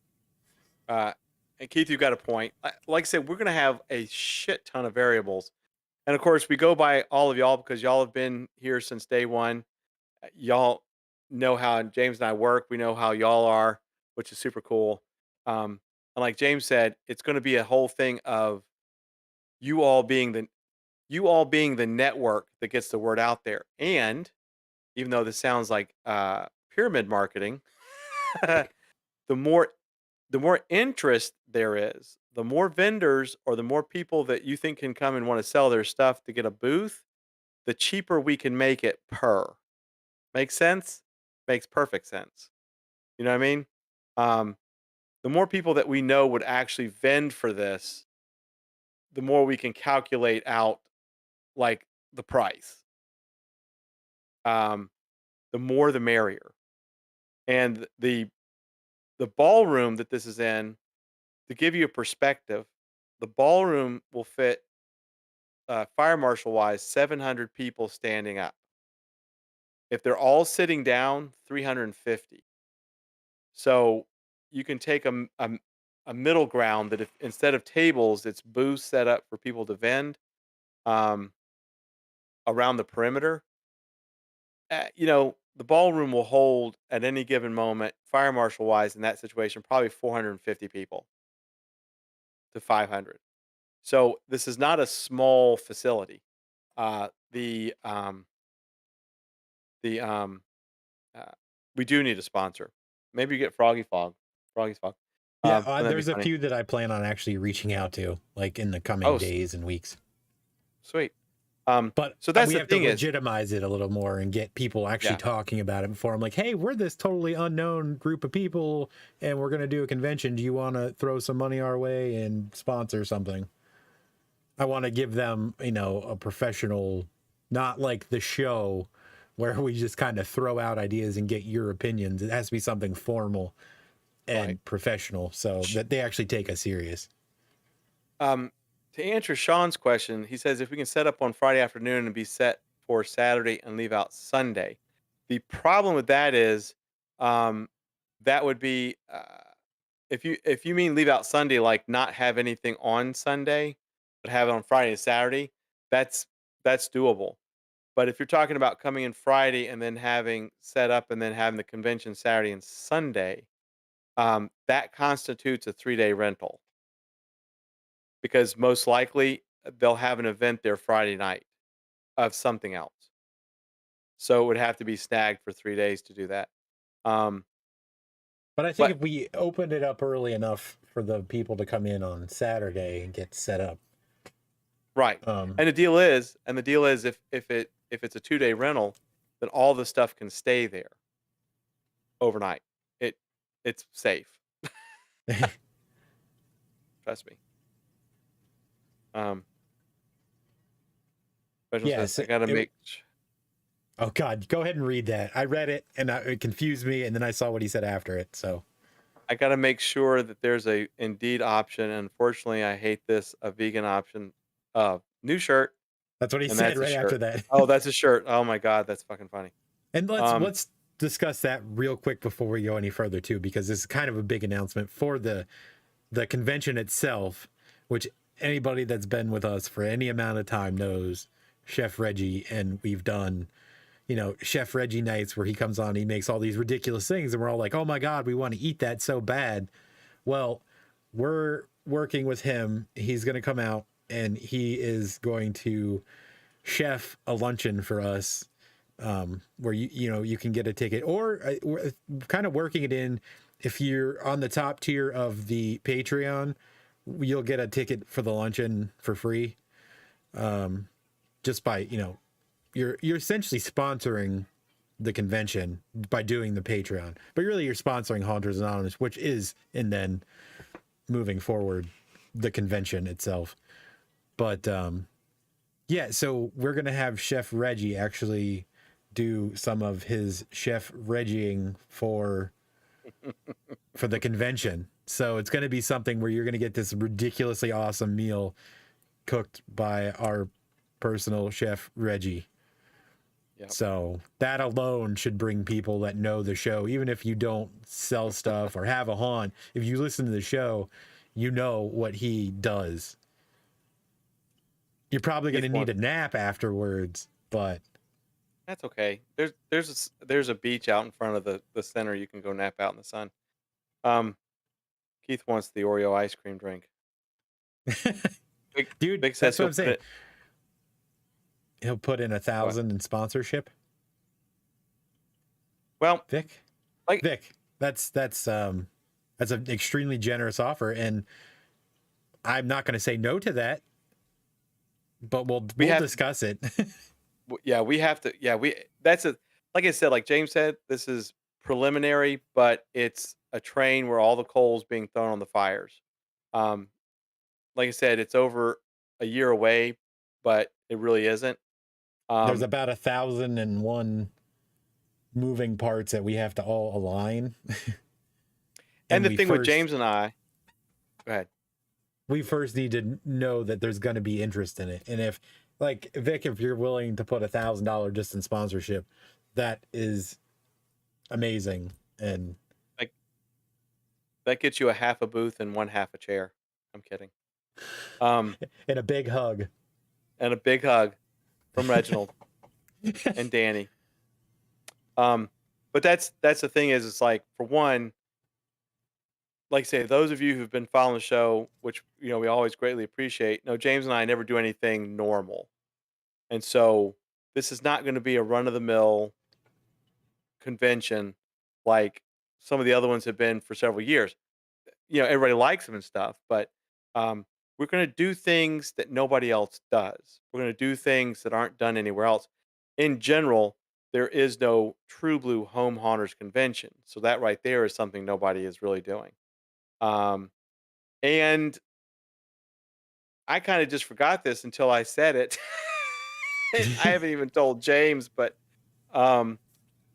And Keith, you got a point. Like I said, we're going to have a shit ton of variables. And of course, we go by all of y'all because y'all have been here since day one. Y'all know how James and I work. We know how y'all are, which is super cool. And like James said, it's going to be a whole thing of you all being the you all being the network that gets the word out there. And even though this sounds like pyramid marketing, the more the more interest there is, the more vendors or the more people that you think can come and want to sell their stuff to get a booth, the cheaper we can make it per. Makes sense? Makes perfect sense. You know what I mean? Um, the more people that we know would actually vend for this, the more we can calculate out like the price. Um, the more the merrier. And the ballroom that this is in, to give you a perspective, the ballroom will fit fire marshal wise 700 people standing up. If they're all sitting down, 350. So you can take a middle ground that if instead of tables, it's booths set up for people to vend um, around the perimeter. The ballroom will hold at any given moment, fire marshal wise, in that situation, probably 450 people to 500. So this is not a small facility. Uh, the the uh, we do need a sponsor. Maybe you get Froggy's Fog. Yeah, Wouldn't that be there's a funny? few that I plan on actually reaching out to, like in the coming Oh, days and weeks. sweet. But So that's we the have to thing is, legitimize it a little more and get people actually yeah, talking about it before I'm like, hey, we're this totally unknown group of people and we're going to do a convention. Do you want to throw some money our way and sponsor something? I want to give them, a professional, not like the show where we just kind of throw out ideas and get your opinions. It has to be something formal and right. professional so that they actually take us serious. To answer Sean's question, he says if we can set up on Friday afternoon and be set for Saturday and leave out Sunday. The problem with that is, um, that would be if you mean leave out Sunday, like not have anything on Sunday, but have it on Friday and Saturday, that's that's doable. But if you're talking about coming in Friday and then having set up and then having the convention Saturday and Sunday, that constitutes a 3-day rental because most likely they'll have an event there Friday night of something else. So it would have to be snagged for 3 days to do that. Um, But I think but if we opened it up early enough for the people to come in on Saturday and get set up. right, and the deal is if it's a 2-day rental, then all the stuff can stay there overnight. It it's safe. Trust me. Um, Special says Yes. I gotta make. Oh God, go ahead and read that. I read it and it confused me, and then I saw what he said after it. So I gotta make sure that there's a Indeed option. Unfortunately, I hate this a vegan option. New shirt, that's what he and said that's a right after shirt. that. Oh, that's a shirt. Oh my god, that's fucking funny. And Um, let's discuss that real quick before we go any further too, because this is kind of a big announcement for the convention itself, which anybody that's been with us for any amount of time knows Chef Reggie, and we've done, Chef Reggie nights where he comes on, he makes all these ridiculous things, and we're all like, oh my God, we want to eat that so bad. Well, we're working with him. He's going to come out and he is going to chef a luncheon for us, where you can get a ticket, or we're kind of working it in. If you're on the top tier of the Patreon, you'll get a ticket for the luncheon for free. Just by, you're essentially sponsoring the convention by doing the Patreon, but really you're sponsoring Haunters Anonymous, which is, and then moving forward, the convention itself. But yeah, so we're gonna have Chef Reggie actually do some of his chef Reggieing for the convention. So it's going to be something where you're going to get this ridiculously awesome meal cooked by our personal chef Reggie. Yep. So that alone should bring people that know the show, even if you don't sell stuff or have a haunt. If you listen to the show, you know what he does. You're probably going to need a nap afterwards, but that's okay. There's a beach out in front of the center. You can go nap out in the sun. Keith wants the Oreo ice cream drink. Dude, that's what I'm saying. He'll put in 1,000 in sponsorship. Well, Vic, that's an extremely generous offer, and I'm not going to say no to that. But we'll discuss it. Yeah, we have to. Yeah, like I said, like James said, this is preliminary, but it's a train where all the coal's being thrown on the fires. Like I said, it's over a year away, but it really isn't. There's about 1,001 moving parts that we have to all align. and the thing with James and I, go ahead. We first need to know that there's going to be interest in it. And if, like, Vic, if you're willing to put $1,000 just in sponsorship, that is amazing. And like, that gets you a half a booth and one half a chair. I'm kidding. And a big hug. And a big hug from Reginald and Danny. But that's the thing is, it's like, for one, like I say, those of you who've been following the show, which we always greatly appreciate. No, James and I never do anything normal, and so this is not going to be a run-of-the-mill convention like some of the other ones have been for several years. Everybody likes them and stuff, but we're going to do things that nobody else does. We're going to do things that aren't done anywhere else. In general, there is no true blue home haunters convention. So that right there is something nobody is really doing. Um, and I kind of just forgot this until I said it. And I haven't even told James, but um,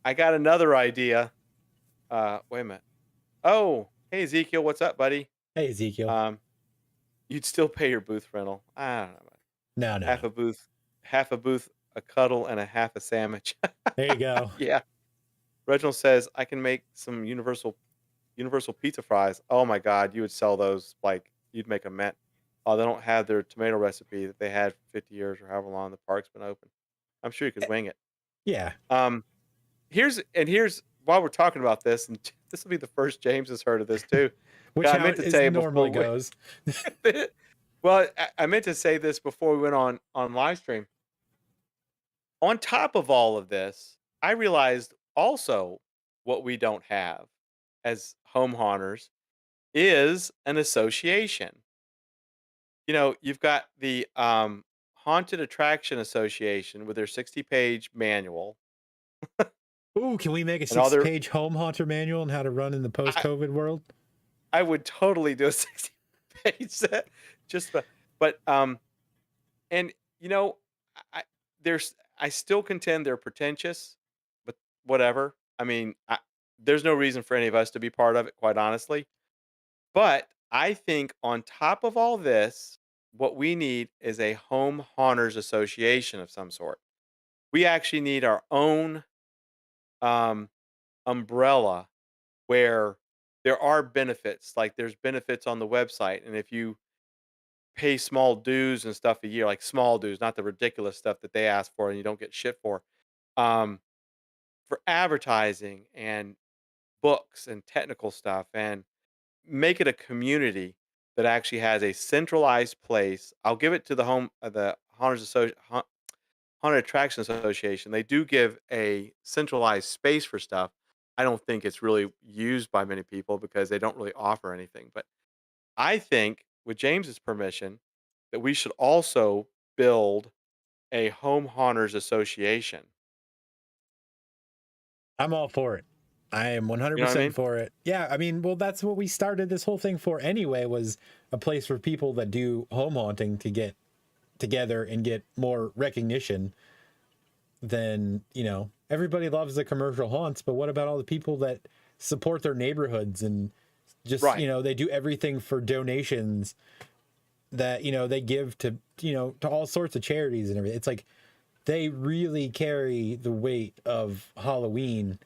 I got another idea. Wait a minute. Oh, hey Ezekiel, what's up, buddy? Hey, Ezekiel. Um, you'd still pay your booth rental. I don't know. No, no, Half no. a booth, half a booth, a cuddle, and a half a sandwich. There you go. Yeah. Reginald says I can make some universal pizza fries. Oh my God, you would sell those like you'd make a mint. Oh, they don't have their tomato recipe that they had for 50 years or however long the park's been open. I'm sure you could wing it. Yeah. Um, here's while we're talking about this, and this will be the first James has heard of this too. Which I how meant to it say normally before goes. well, I meant to say this before we went on live stream. On top of all of this, I realized also what we don't have as home haunters is an association. You've got the Haunted Attraction Association with their 60-page manual Ooh, can we make a and all their. 60-page home haunter manual on how to run in the I, post-COVID world? I would totally do a 60-page set, just but and I there's I still contend they're pretentious, but whatever. I mean, there's no reason for any of us to be part of it, quite honestly. But I think on top of all this, what we need is a home haunters association of some sort. We actually need our own um, umbrella where there are benefits. Like there's benefits on the website, and if you pay small dues and stuff a year, like small dues, not the ridiculous stuff that they ask for and you don't get shit um, for advertising and books and technical stuff, and make it a community that actually has a centralized place. I'll give it to the Haunted Attraction Association. They do give a centralized space for stuff. I don't think it's really used by many people because they don't really offer anything. But I think, with James's permission, that we should also build a home haunters association. I'm all for it. I am You know what I 100% mean? for it. Yeah, I mean, well, that's what we started this whole thing for anyway, was a place for people that do home haunting to get together and get more recognition than, everybody loves the commercial haunts, but what about all the people that support their neighborhoods and just, Right. they do everything for donations that, they give to all sorts of charities and everything. It's like they really carry the weight of Halloween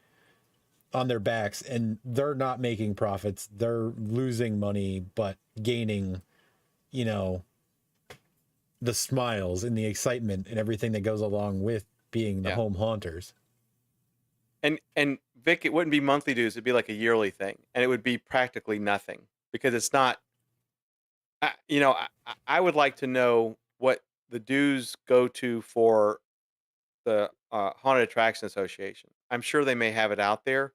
on their backs, and they're not making profits. They're losing money, but gaining, you know, the smiles and the excitement and everything that goes along with being the Yeah. home haunters. And Vic, it wouldn't be monthly dues; it'd be like a yearly thing, and it would be practically nothing because it's not. I would like to know what the dues go to for the Haunted Attraction Association. I'm sure they may have it out there,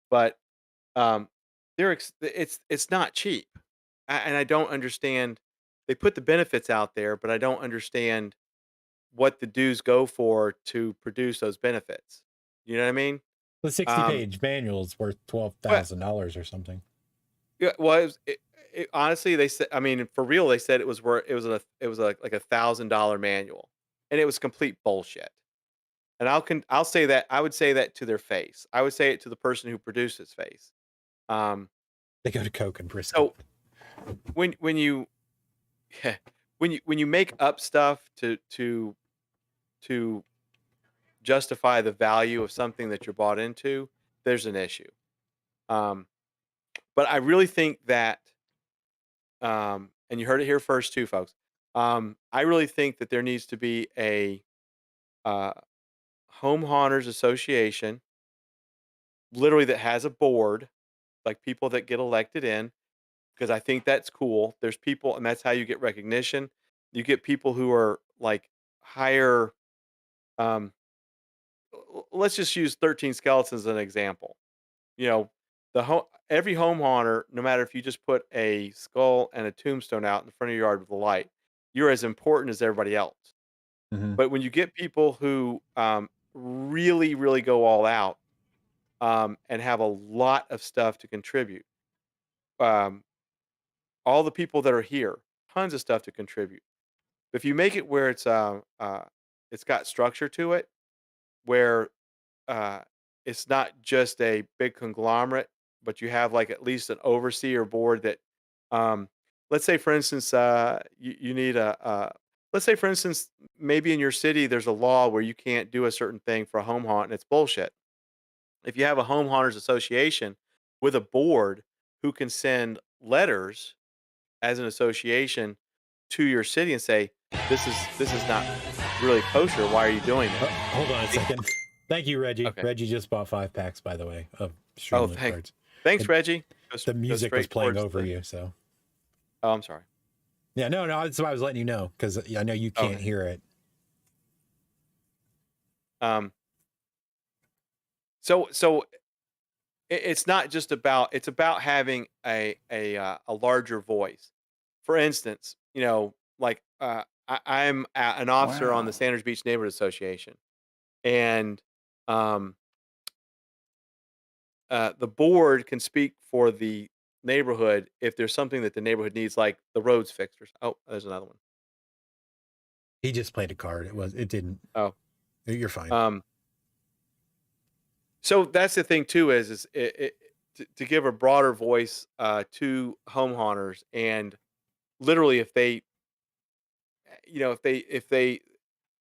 but um, it's not cheap, and I don't understand. They put the benefits out there, but I don't understand what the dues go for to produce those benefits. You know what I mean? The Um, 60-page manual is worth but $12,000 or something. yeah, well, honestly, they said. I mean, for real, they said it was worth. It was like $1,000 manual, and it was complete bullshit. And I'll say that I would say that to their face. I would say it to the person who produced its face. Um, They go to Coke and brisket. so when you when you make up stuff to justify the value of something that you're bought into, there's an issue. Um, but I really think that, and you heard it here first too, folks. I really think that there needs to be a uh, home haunters association, literally that has a board, like people that get elected in, because I think that's cool. There's people, and that's how you get recognition. You get people who are like higher. Um, let's just use 13 Skeletons as an example. You know, every home haunter, no matter if you just put a skull and a tombstone out in the front of your yard with a light, you're as important as everybody else. Hmm. But when you get people who really, really go all out and have a lot of stuff to contribute, um, all the people that are here, tons of stuff to contribute. If you make it where it's got structure to it, where uh, it's not just a big conglomerate, but you have like at least an overseer board that, um, let's say for instance, you need let's say for instance, maybe in your city there's a law where you can't do a certain thing for a home haunt and it's bullshit. If you have a home haunters association with a board who can send letters as an association to your city and say, this is not really kosher. Why are you doing Oh, this? hold on a second. Thank you, Reggie. Okay. Reggie just bought 5 packs, by the way, of Oh, Streamlit cards. thanks, Reggie. The music was straight playing towards over the- you, so. Oh, I'm sorry. Yeah, no, that's why I was letting you know, because I know you can't Okay. hear it. So it's not just about, it's about having a larger voice. For instance, like I'm an officer on the Wow. Sanders Beach Neighborhood Association, and um, the board can speak for the neighborhood if there's something that the neighborhood needs, like the roads fixed. Oh, there's another one. He just played a card. It didn't. Oh, You're fine. So that's the thing too, is to give a broader voice to home haunters, and literally if they, if they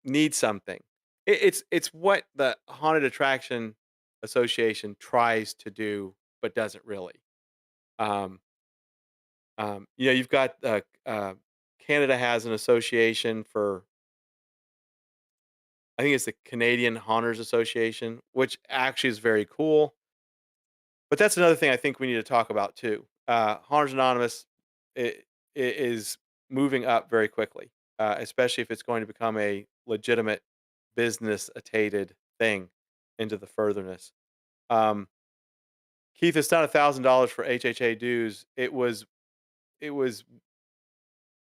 need something, it's what the Haunted Attraction Association tries to do, but doesn't really. Um, you've got Canada has an association for, I think it's the Canadian Haunters Association, which actually is very cool. But that's another thing I think we need to talk about too. Haunters Anonymous is moving up very quickly, especially if it's going to become a legitimate business-attained thing into the furtherness. Um, Keith, it's not $1,000 for HHA dues. It was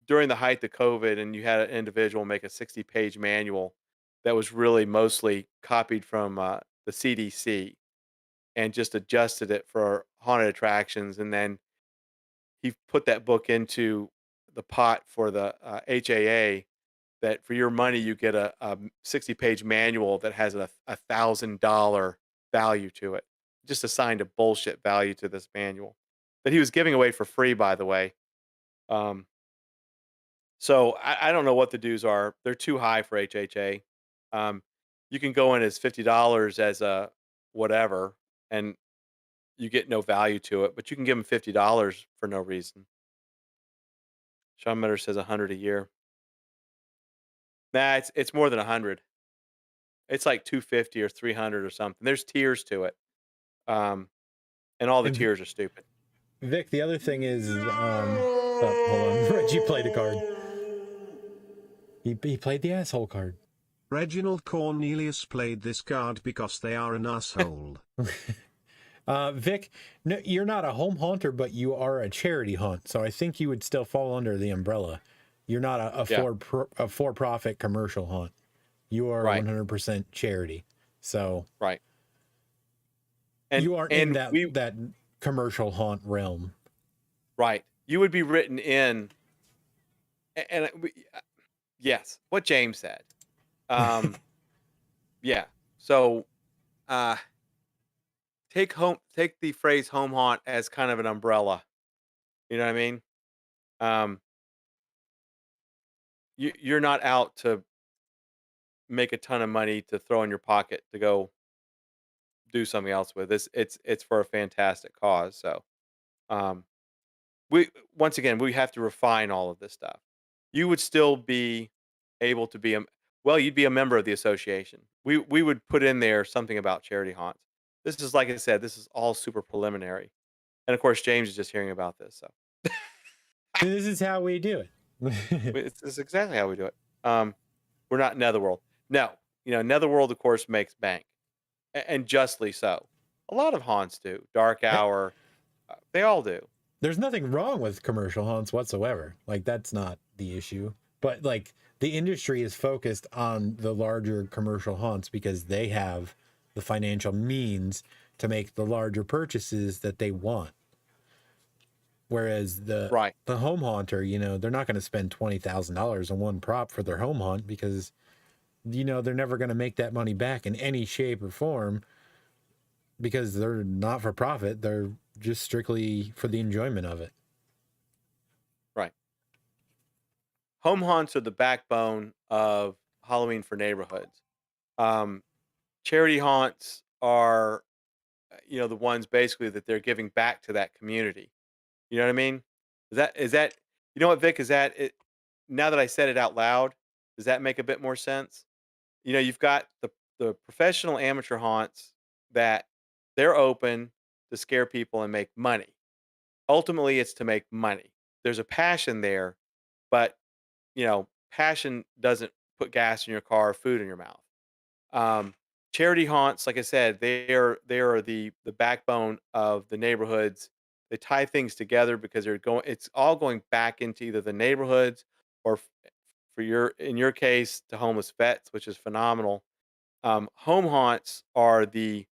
during the height of COVID, and you had an individual make a 60-page manual that was really mostly copied from the CDC and just adjusted it for haunted attractions. And then he put that book into the pot for the HAA, that for your money, you get a 60-page manual that has a $1,000 value to it. Just assigned a bullshit value to this manual that he was giving away for free, by the way. So I don't know what the dues are. They're too high for HHA. You can go in as $50 as a whatever, and you get no value to it, but you can give them $50 for no reason. Sean Metter says 100 a year. Nah, it's more than 100. It's like 250 or 300 or something. There's tiers to it, and all the And tiers are stupid. Vic, the other thing is, oh, hold on. Reggie played a card. He played the asshole card. Reginald Cornelius played this card because they are an asshole. Vic, no, you're not a home haunter, but you are a charity haunt, so I think you would still fall under the umbrella. You're not a for-profit commercial haunt. You are Right. 100% charity. So Right. you aren't in that we, that commercial haunt realm. Right. You would be written in, yes, what James said. Yeah. So, take the phrase home haunt as kind of an umbrella. You know what I mean? You're not out to make a ton of money to throw in your pocket to go do something else with this. It's for a fantastic cause. So, once again, we have to refine all of this stuff. You would still be able to be you'd be a member of the association. We would put in there something about charity haunts. This is, like I said, this is all super preliminary. And of course, James is just hearing about this. So This is how we do it. it's exactly how we do it. We're not Netherworld. No, Netherworld, of course, makes bank, and justly so. A lot of haunts do. Dark Hour, they all do. There's nothing wrong with commercial haunts whatsoever. Like, that's not the issue. But like, the industry is focused on the larger commercial haunts because they have the financial means to make the larger purchases that they want. Whereas the home haunter, you know, they're not going to spend $20,000 on one prop for their home haunt because, you know, they're never going to make that money back in any shape or form because they're not for profit. They're just strictly for the enjoyment of it. Right. Home haunts are the backbone of Halloween for neighborhoods. Charity haunts are, you know, the ones basically that they're giving back to that community. You know what I mean? Is that you know what, Vic? Is that it? Now that I said it out loud, does that make a bit more sense? You know, you've got the professional amateur haunts that they're open to scare people and make money. Ultimately, it's to make money. There's a passion there, but you know, passion doesn't put gas in your car or food in your mouth. Um, Charity haunts, like I said, they are the backbone of the neighborhoods. They tie things together because they're going. It's all going back into either the neighborhoods or, for in your case, to homeless vets, which is phenomenal. Home haunts are the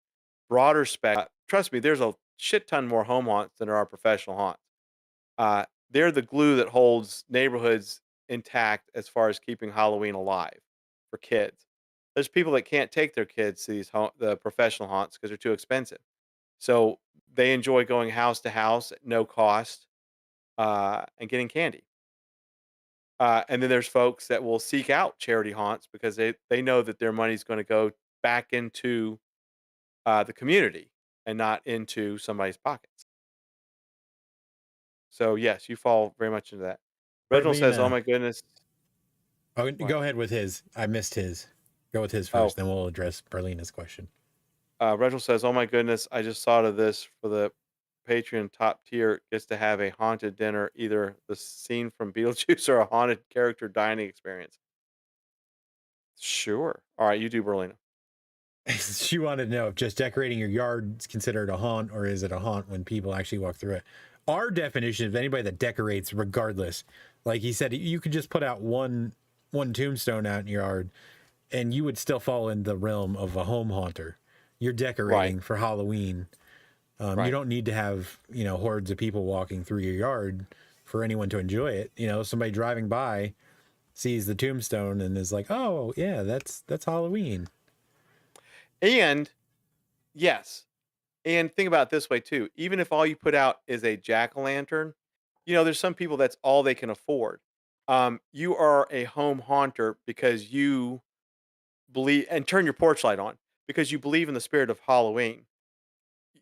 broader spec. Trust me, there's a shit ton more home haunts than there are professional haunts. They're the glue that holds neighborhoods intact as far as keeping Halloween alive for kids. There's people that can't take their kids to the professional haunts because they're too expensive. So they enjoy going house to house at no cost and getting candy. And then there's folks that will seek out charity haunts because they know that their money's going to go back into the community and not into somebody's pockets. So yes, you fall very much into that. Reginald says, "Oh my goodness." Oh, What? go ahead with his. I missed his. Go with his first, then we'll address Berlina's question. Reginald says, "Oh my goodness, I just thought of this for the Patreon top tier gets to have a haunted dinner, either the scene from Beetlejuice or a haunted character dining experience." Sure. All right, you do, Berlina. She wanted to know if just decorating your yard is considered a haunt, or is it a haunt when people actually walk through it? Our definition of anybody that decorates, regardless, like he said, you could just put out one tombstone out in your yard, and you would still fall in the realm of a home haunter. You're decorating for Halloween. You don't need to have, you know, hordes of people walking through your yard for anyone to enjoy it. You know, somebody driving by sees the tombstone and is like, "Oh yeah, that's Halloween." And yes, and think about it this way too. Even if all you put out is a jack-o'-lantern, you know, there's some people that's all they can afford. You are a home haunter because you believe, and turn your porch light on because you believe in the spirit of Halloween.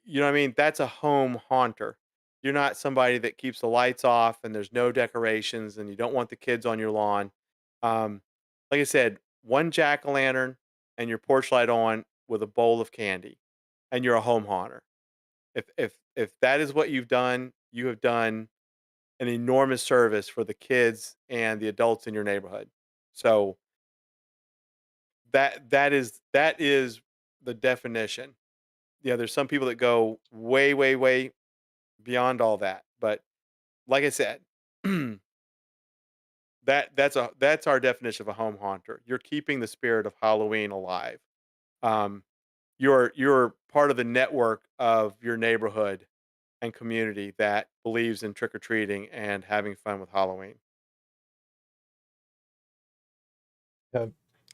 You know what I mean? That's a home haunter. You're not somebody that keeps the lights off and there's no decorations and you don't want the kids on your lawn. Um, like I said, one jack-o'-lantern and your porch light on with a bowl of candy, and you're a home haunter. If that is what you've done, you have done an enormous service for the kids and the adults in your neighborhood. So that is the definition. Yeah, there's some people that go way, way, way beyond all that. But like I said, that's our definition of a home haunter. You're keeping the spirit of Halloween alive. Um, you're part of the network of your neighborhood and community that believes in trick or treating and having fun with Halloween.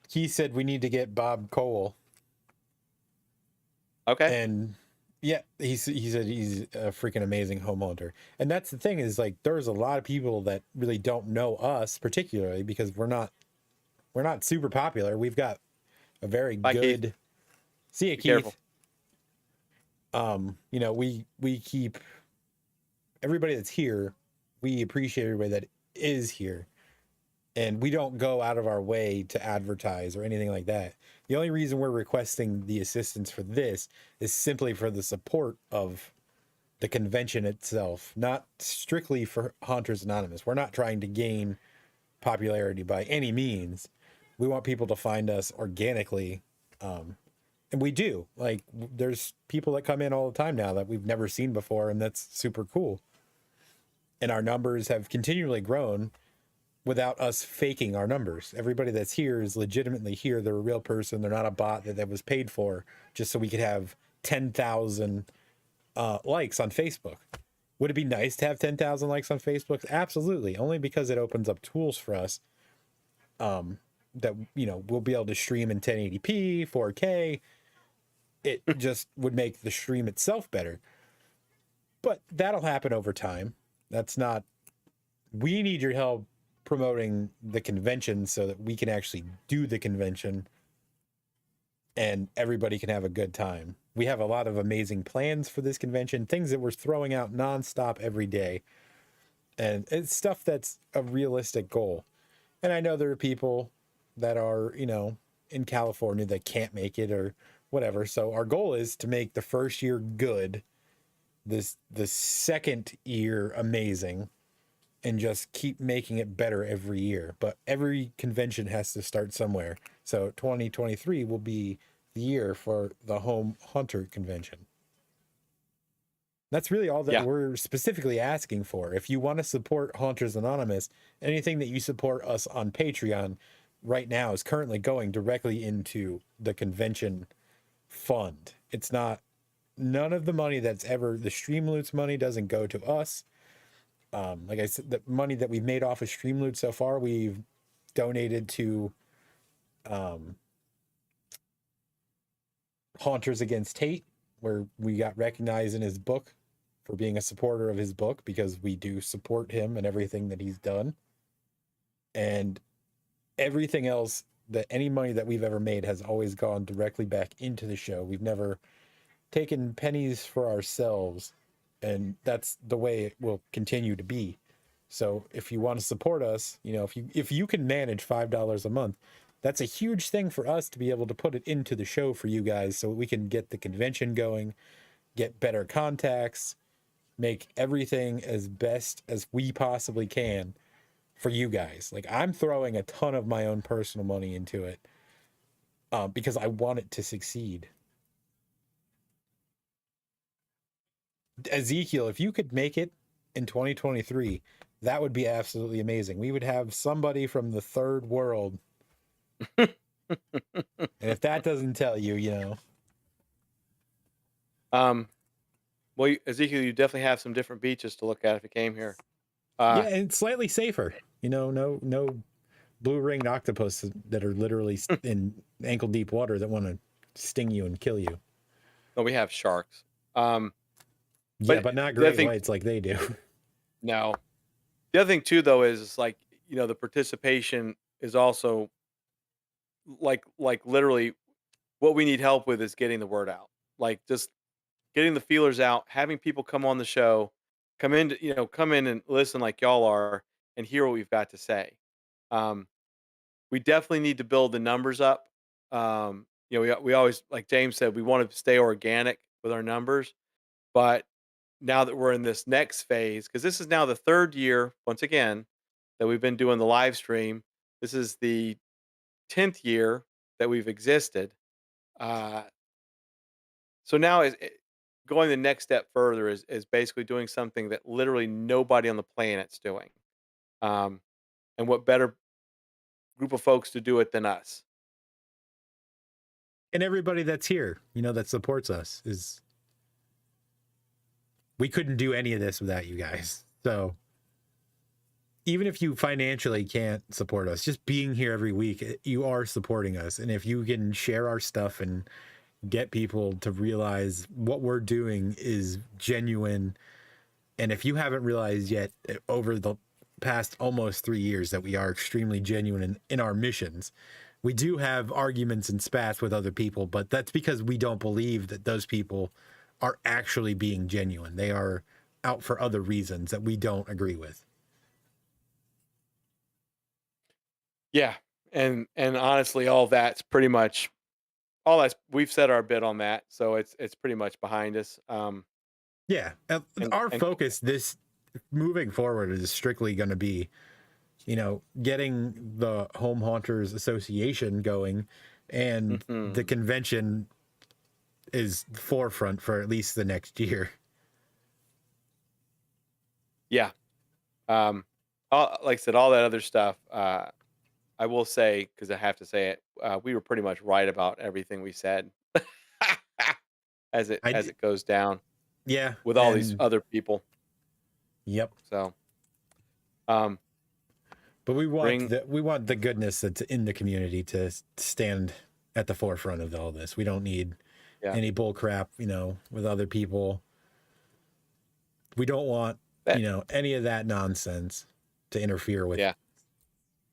He said we need to get Bob Cole. Okay. And yeah, he said he's a freaking amazing home haunter. And that's the thing, is like there's a lot of people that really don't know us particularly because we're not super popular. We've got a very good Keith. See you, Be Keith. Careful. You know, we keep everybody that's here, we appreciate everybody that is here. And we don't go out of our way to advertise or anything like that. The only reason we're requesting the assistance for this is simply for the support of the convention itself, not strictly for Haunters Anonymous. We're not trying to gain popularity by any means. We want people to find us organically, And we do. Like, there's people that come in all the time now that we've never seen before, and that's super cool. And our numbers have continually grown without us faking our numbers. Everybody that's here is legitimately here. They're a real person. They're not a bot that was paid for just so we could have 10,000 likes on Facebook. Would it be nice to have 10,000 likes on Facebook? Absolutely. Only because it opens up tools for us that, you know, we'll be able to stream in 1080p, 4K. It just would make the stream itself better. But that'll happen over time. That's not, we need your help promoting the convention so that we can actually do the convention and everybody can have a good time. We have a lot of amazing plans for this convention, things that we're throwing out nonstop every day. And it's stuff that's a realistic goal. And I know there are people that are, you know, in California that can't make it or whatever. So our goal is to make the first year good, the second year amazing, and just keep making it better every year. But every convention has to start somewhere. So 2023 will be the year for the Home Hunter convention. That's really all that we're specifically asking for. If you want to support Hunters Anonymous, anything that you support us on Patreon right now is currently going directly into the convention fund. It's not, none of the money that's ever, the Streamloots money doesn't go to us. Like I said, the money that we've made off of Streamloot so far, we've donated to Haunters Against Hate, where we got recognized in his book for being a supporter of his book, because we do support him and everything that he's done. And everything else, that any money that we've ever made has always gone directly back into the show. We've never taken pennies for ourselves. And that's the way it will continue to be. So if you want to support us, you know, if you can manage $5 a month, that's a huge thing for us to be able to put it into the show for you guys, so we can get the convention going, get better contacts, make everything as best as we possibly can for you guys. Like, I'm throwing a ton of my own personal money into it because I want it to succeed. Ezekiel, if you could make it in 2023, that would be absolutely amazing. We would have somebody from the third world. And if that doesn't tell you, you know. Well, Ezekiel, you definitely have some different beaches to look at if you came here. Yeah, and slightly safer. You know, no blue-ringed octopus that are literally in ankle-deep water that want to sting you and kill you. No, we have sharks. Yeah, but not great whites like they do. No. The other thing too, though, is like, you know, the participation is also like literally what we need help with is getting the word out. Like, just getting the feelers out, having people come on the show, come in and listen like y'all are and hear what we've got to say. We definitely need to build the numbers up. You know, we always, like James said, we want to stay organic with our numbers, but now that we're in this next phase, because this is now the third year, once again, that we've been doing the live stream. This is the 10th year that we've existed. So now going the next step further is basically doing something that literally nobody on the planet's doing. And what better group of folks to do it than us? And everybody that's here, you know, that supports us is... We couldn't do any of this without you guys. So even if you financially can't support us, just being here every week, you are supporting us. And if you can share our stuff and get people to realize what we're doing is genuine. And if you haven't realized yet over the past almost 3 years that we are extremely genuine in our missions, we do have arguments and spats with other people, but that's because we don't believe that those people are actually being genuine. They are out for other reasons that we don't agree with. Yeah. And honestly, we've said our bit on that. So it's pretty much behind us. Yeah. Our focus this moving forward is strictly going to be, you know, getting the Home Haunters Association going and the convention is forefront for at least the next year. Yeah. Like I said, all that other stuff, I will say, because I have to say it, we were pretty much right about everything we said as it goes down Yeah. with all these other people. Yep. So, but we want the goodness that's in the community to stand at the forefront of all this. We don't need any bull crap, with other people. We don't want, any of that nonsense to interfere with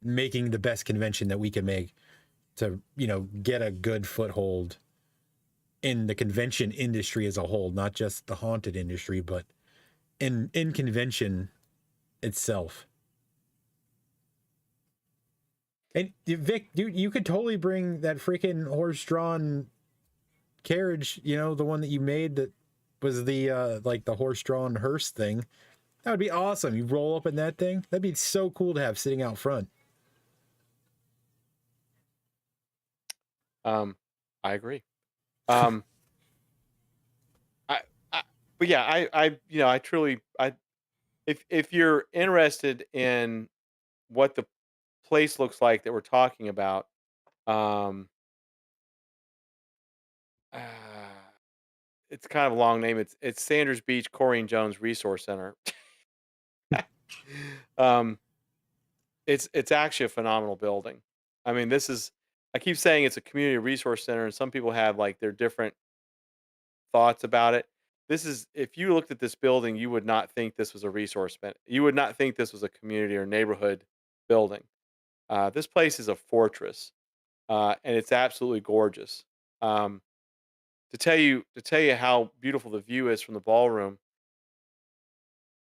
making the best convention that we can make to, get a good foothold in the convention industry as a whole, not just the haunted industry, but in convention itself. And Vic, dude, you could totally bring that freaking horse-drawn carriage, the one that you made that was the like the horse-drawn hearse thing. That would be awesome. You roll up in that thing. That'd be so cool to have sitting out front. I agree. But yeah, I truly, if you're interested in what the place looks like that we're talking about, it's kind of a long name. It's Sanders Beach Corrine Jones Resource Center. It's actually a phenomenal building. I mean, I keep saying it's a community resource center, and some people have like their different thoughts about it. If you looked at this building, you would not think this was a resource center. You would not think this was a community or neighborhood building. This place is a fortress, and it's absolutely gorgeous. To tell you how beautiful the view is from the ballroom,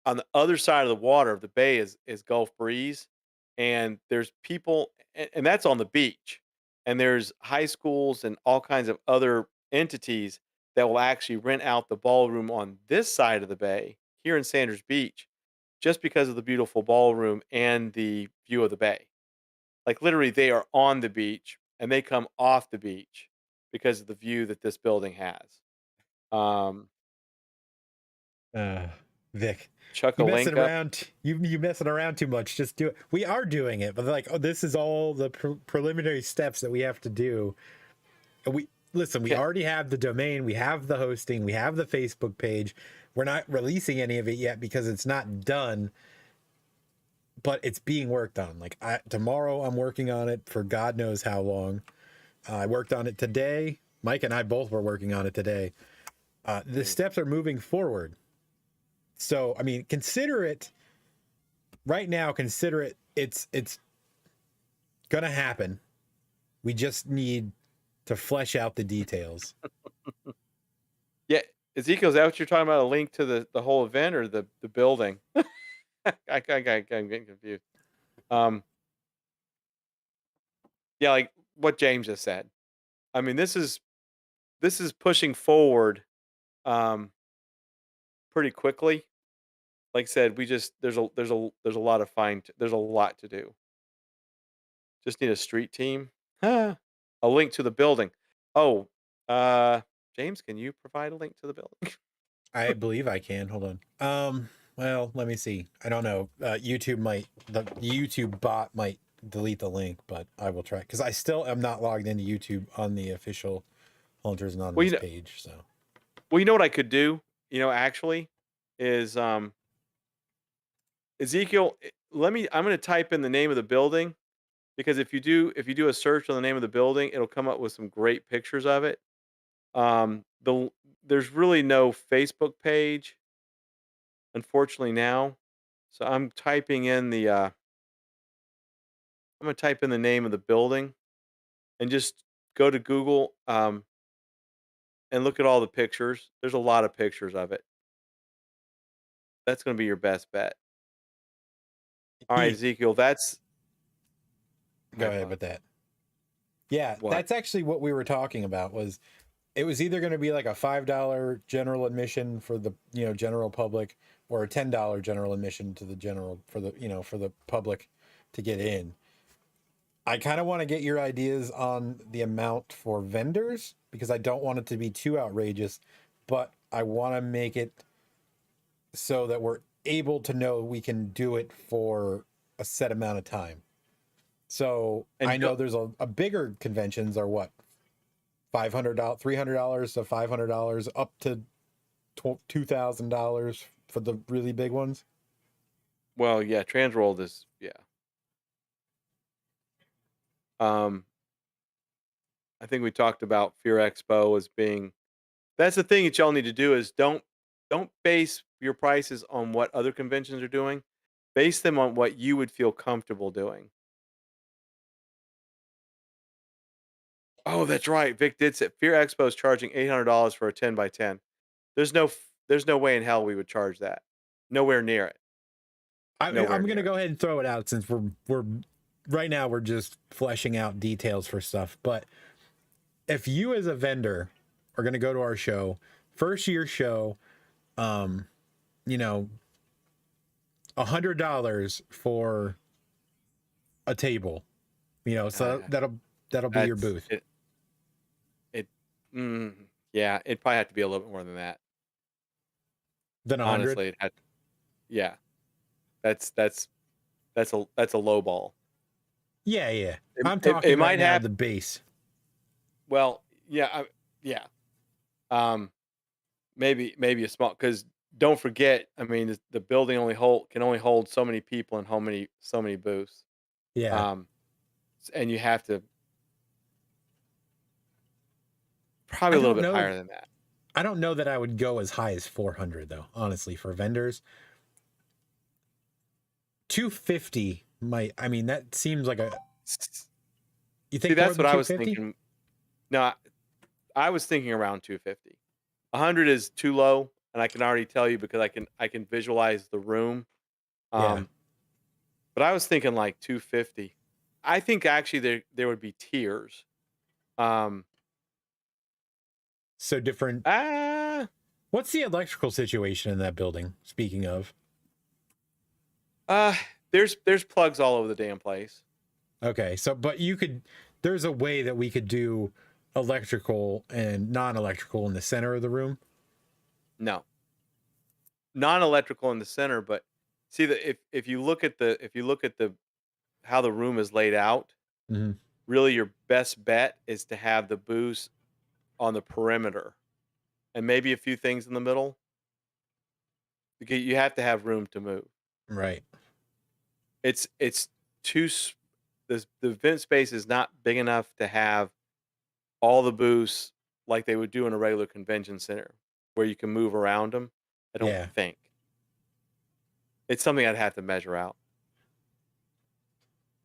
on the other side of the water of the bay is Gulf Breeze, and there's people, and that's on the beach, and there's high schools and all kinds of other entities that will actually rent out the ballroom on this side of the bay here in Sanders Beach, just because of the beautiful ballroom and the view of the bay. Like literally, they are on the beach and they come off the beach because of the view that this building has. Vic, Chuck you messing around. You messing around too much. Just do it. We are doing it, but this is all the preliminary steps that we have to do. We already have the domain, we have the hosting, we have the Facebook page. We're not releasing any of it yet because it's not done, but it's being worked on. Tomorrow I'm working on it for God knows how long. I worked on it today. Mike and I both were working on it today. The steps are moving forward. So, I mean, consider it right now. Consider it. It's going to happen. We just need to flesh out the details. Yeah. Ezekiel, is that what you're talking about? A link to the whole event or the building? I'm getting confused. Yeah, like what James just said. I mean, this is pushing forward pretty quickly. Like I said, there's a lot to do. Just need a street team. A link to the building. Oh, James, can you provide a link to the building? I believe I can. Hold on. Well, let me see. I don't know. The YouTube bot might delete the link, but I will try because I still am not logged into YouTube on the official Hunters Anonymous page. So, well, you know what I could do? Actually, is Ezekiel. I'm going to type in the name of the building because if you do a search on the name of the building, it'll come up with some great pictures of it. There's really no Facebook page, unfortunately now. So I'm typing in I'm going to type in the name of the building and just go to Google and look at all the pictures. There's a lot of pictures of it. That's going to be your best bet. All right, Ezekiel, go ahead with that. Yeah, that's actually what we were talking about. It was either going to be like a $5 general admission for the general public, or a $10 general admission to the for the public to get in. I kind of want to get your ideas on the amount for vendors because I don't want it to be too outrageous, but I want to make it so that we're able to know we can do it for a set amount of time. So And I know there's a bigger conventions are what, $500, $300 to $500 up to $2,000 for the really big ones. Well, yeah, Transworld is I think we talked about Fear Expo as being. That's the thing that y'all need to do is don't base your prices on what other conventions are doing. Base them on what you would feel comfortable doing. Oh, that's right. Vic did say Fear Expo is charging $800 for a 10 by 10. There's no way in hell we would charge that. Nowhere near it. I'm going to go ahead and throw it out since we're right now we're just fleshing out details for stuff. But if you as a vendor are going to go to our show, first year show, you know, $100 for a table, you know, so that'll be your booth. Yeah, it'd probably have to be a little bit more than that. Than 100? Honestly, yeah. That's a low ball. Yeah. I'm talking it might have the base. Well, yeah, maybe a small, because don't forget, I mean, the building can only hold so many people and so many booths. Yeah. And you have to probably a little bit higher than that. I don't know that I would go as high as 400 though, honestly, for vendors. 250 might. I mean, that seems like a. You think? See, that's what I was thinking. No, I was thinking around 250. 100 is too low, and I can already tell you because I can visualize the room. But I was thinking like 250. I think actually there would be tiers. So different. What's the electrical situation in that building? Speaking of. There's plugs all over the damn place. Okay, so but there's a way that we could do electrical and non-electrical in the center of the room. No. Non-electrical in the center, but see if you look at how the room is laid out, really your best bet is to have the booths on the perimeter and maybe a few things in the middle. Because you have to have room to move. Right. It's too the event space is not big enough to have all the booths like they would do in a regular convention center where you can move around them. I don't think. It's something I'd have to measure out.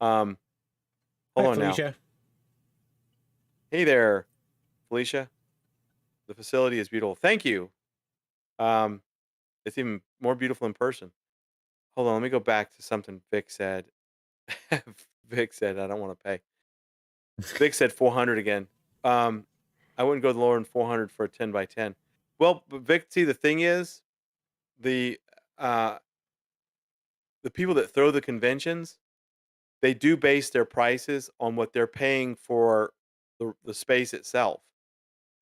Hold on Felicia. now. Hey there, Felicia. The facility is beautiful. Thank you. It's even more beautiful in person. Hold on, let me go back to something Vic said. Vic said, I don't want to pay. Vic said 400 again. I wouldn't go lower than 400 for a 10 by 10. Well, but Vic, see, the thing is, the people that throw the conventions, they do base their prices on what they're paying for the space itself.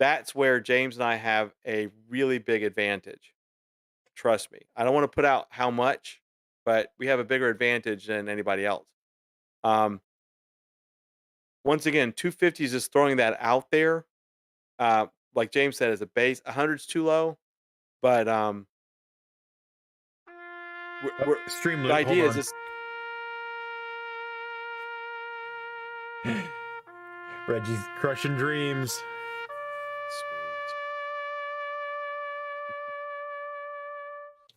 That's where James and I have a really big advantage. Trust me. I don't want to put out how much, but we have a bigger advantage than anybody else. Once again, 250 is just throwing that out there. Like James said, as a base, 100's too low, but the idea is just Reggie's crushing dreams.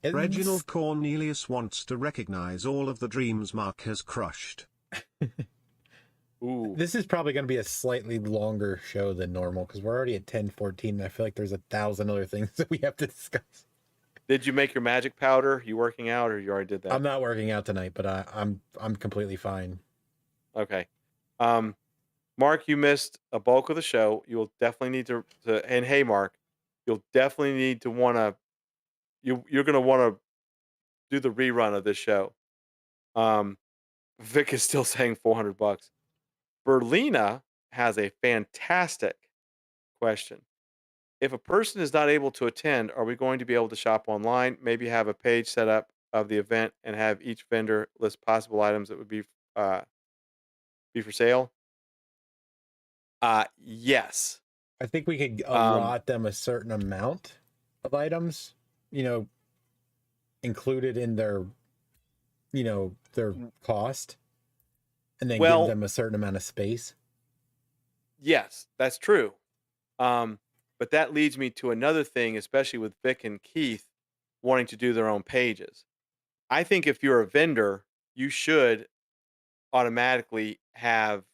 Sweet. Reginald Cornelius wants to recognize all of the dreams Mark has crushed. Ooh. This is probably going to be a slightly longer show than normal because we're already at 10:14 and I feel like there's 1,000 other things that we have to discuss. Did you make your magic powder? You working out or you already did that? I'm not working out tonight, but I'm completely fine. Okay. Mark, you missed a bulk of the show. You'll definitely need to and hey Mark, you'll definitely need to you're going to want to do the rerun of this show. Vic is still saying $400. Berlina has a fantastic question. If a person is not able to attend, are we going to be able to shop online? Maybe have a page set up of the event and have each vendor list possible items that would uh, be for sale. Yes. I think we could Um, allot them a certain amount of items, you know, included in their cost, and then give well, them a certain amount of space. yes, that's true. Um, but that leads me to another thing, especially with Vic and Keith wanting to do their own pages. I think if you're a vendor, you should automatically have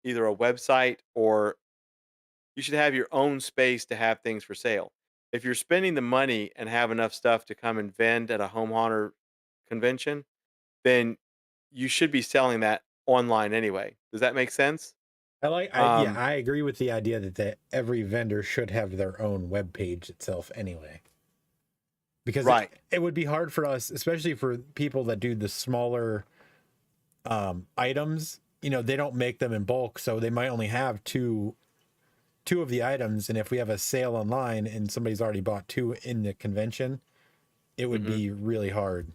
either a website or you should have your own space to have things for sale. If you're spending the money and have enough stuff to come and vend at a home hunter convention, then you should be selling that online anyway. Does that make sense? Yeah, Um, I agree with the idea that every vendor should have their own web page itself anyway. Because right. it would be hard for us, especially for people that do the smaller items. You know, they don't make them in bulk, so they might only have two of the items. And if we have a sale online and somebody's already bought two in the convention, it would hmm be really hard.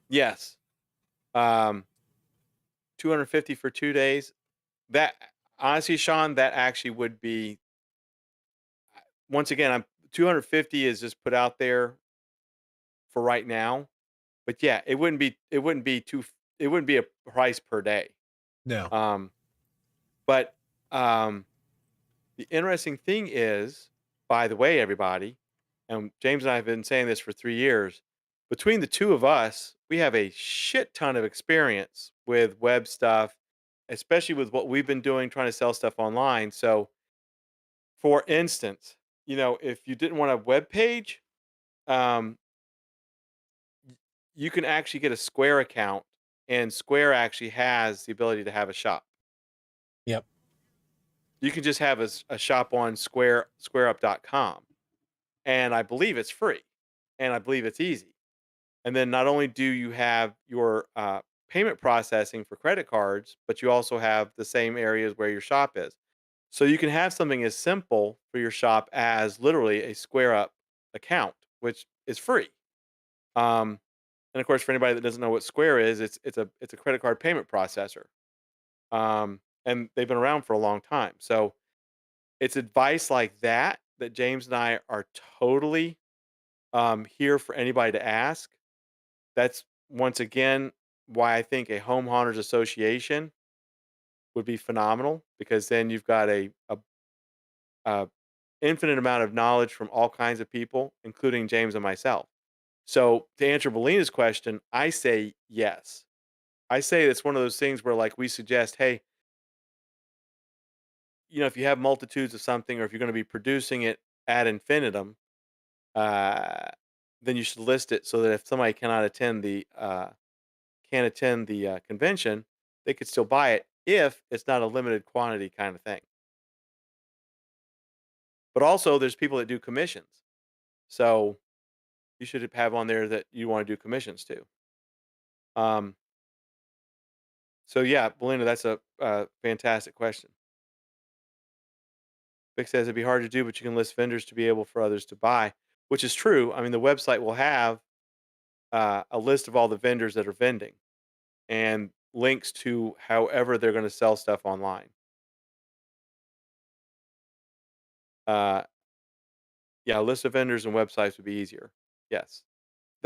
Yes. Um, 250 for 2 days. That honestly, Sean, that actually would be once again, I'm 250 is just put out there for right now. But yeah, it wouldn't be a price per day. No. Um, but um, the interesting thing is, by the way, everybody, and James and I have been saying this for 3 years. Between the two of us, we have a shit ton of experience with web stuff, especially with what we've been doing, trying to sell stuff online. So, for instance, if you didn't want a web page, um, you can actually get a Square account, and Square actually has the ability to have a shop. Yep. You can just have a shop on squareup.com, and I believe it's free, and I believe it's easy. And then not only do you have your payment processing for credit cards, but you also have the same areas where your shop is. So you can have something as simple for your shop as literally a Square Up account, which is free. Um, and of course, for anybody that doesn't know what Square is, it's a credit card payment processor, and they've been around for a long time. So it's advice like that that James and I are totally here for anybody to ask. That's once again why I think a home hunters association would be phenomenal because then you've got a infinite amount of knowledge from all kinds of people, including James and myself. So to answer Belina's question, I say yes. I say it's one of those things where like we suggest, hey, if you have multitudes of something or if you're going to be producing it ad infinitum, uh, then you should list it so that if somebody cannot attend the can't attend the convention, they could still buy it if it's not a limited quantity kind of thing. But also, there's people that do commissions, so you should have on there that you want to do commissions too. Um, so yeah, Belinda, that's a fantastic question. Vic says it'd be hard to do, but you can list vendors to be able for others to buy, which is true. I mean, the website will have a list of all the vendors that are vending and links to however they're going to sell stuff online. Uh, yeah, a list of vendors and websites would be easier. Yes,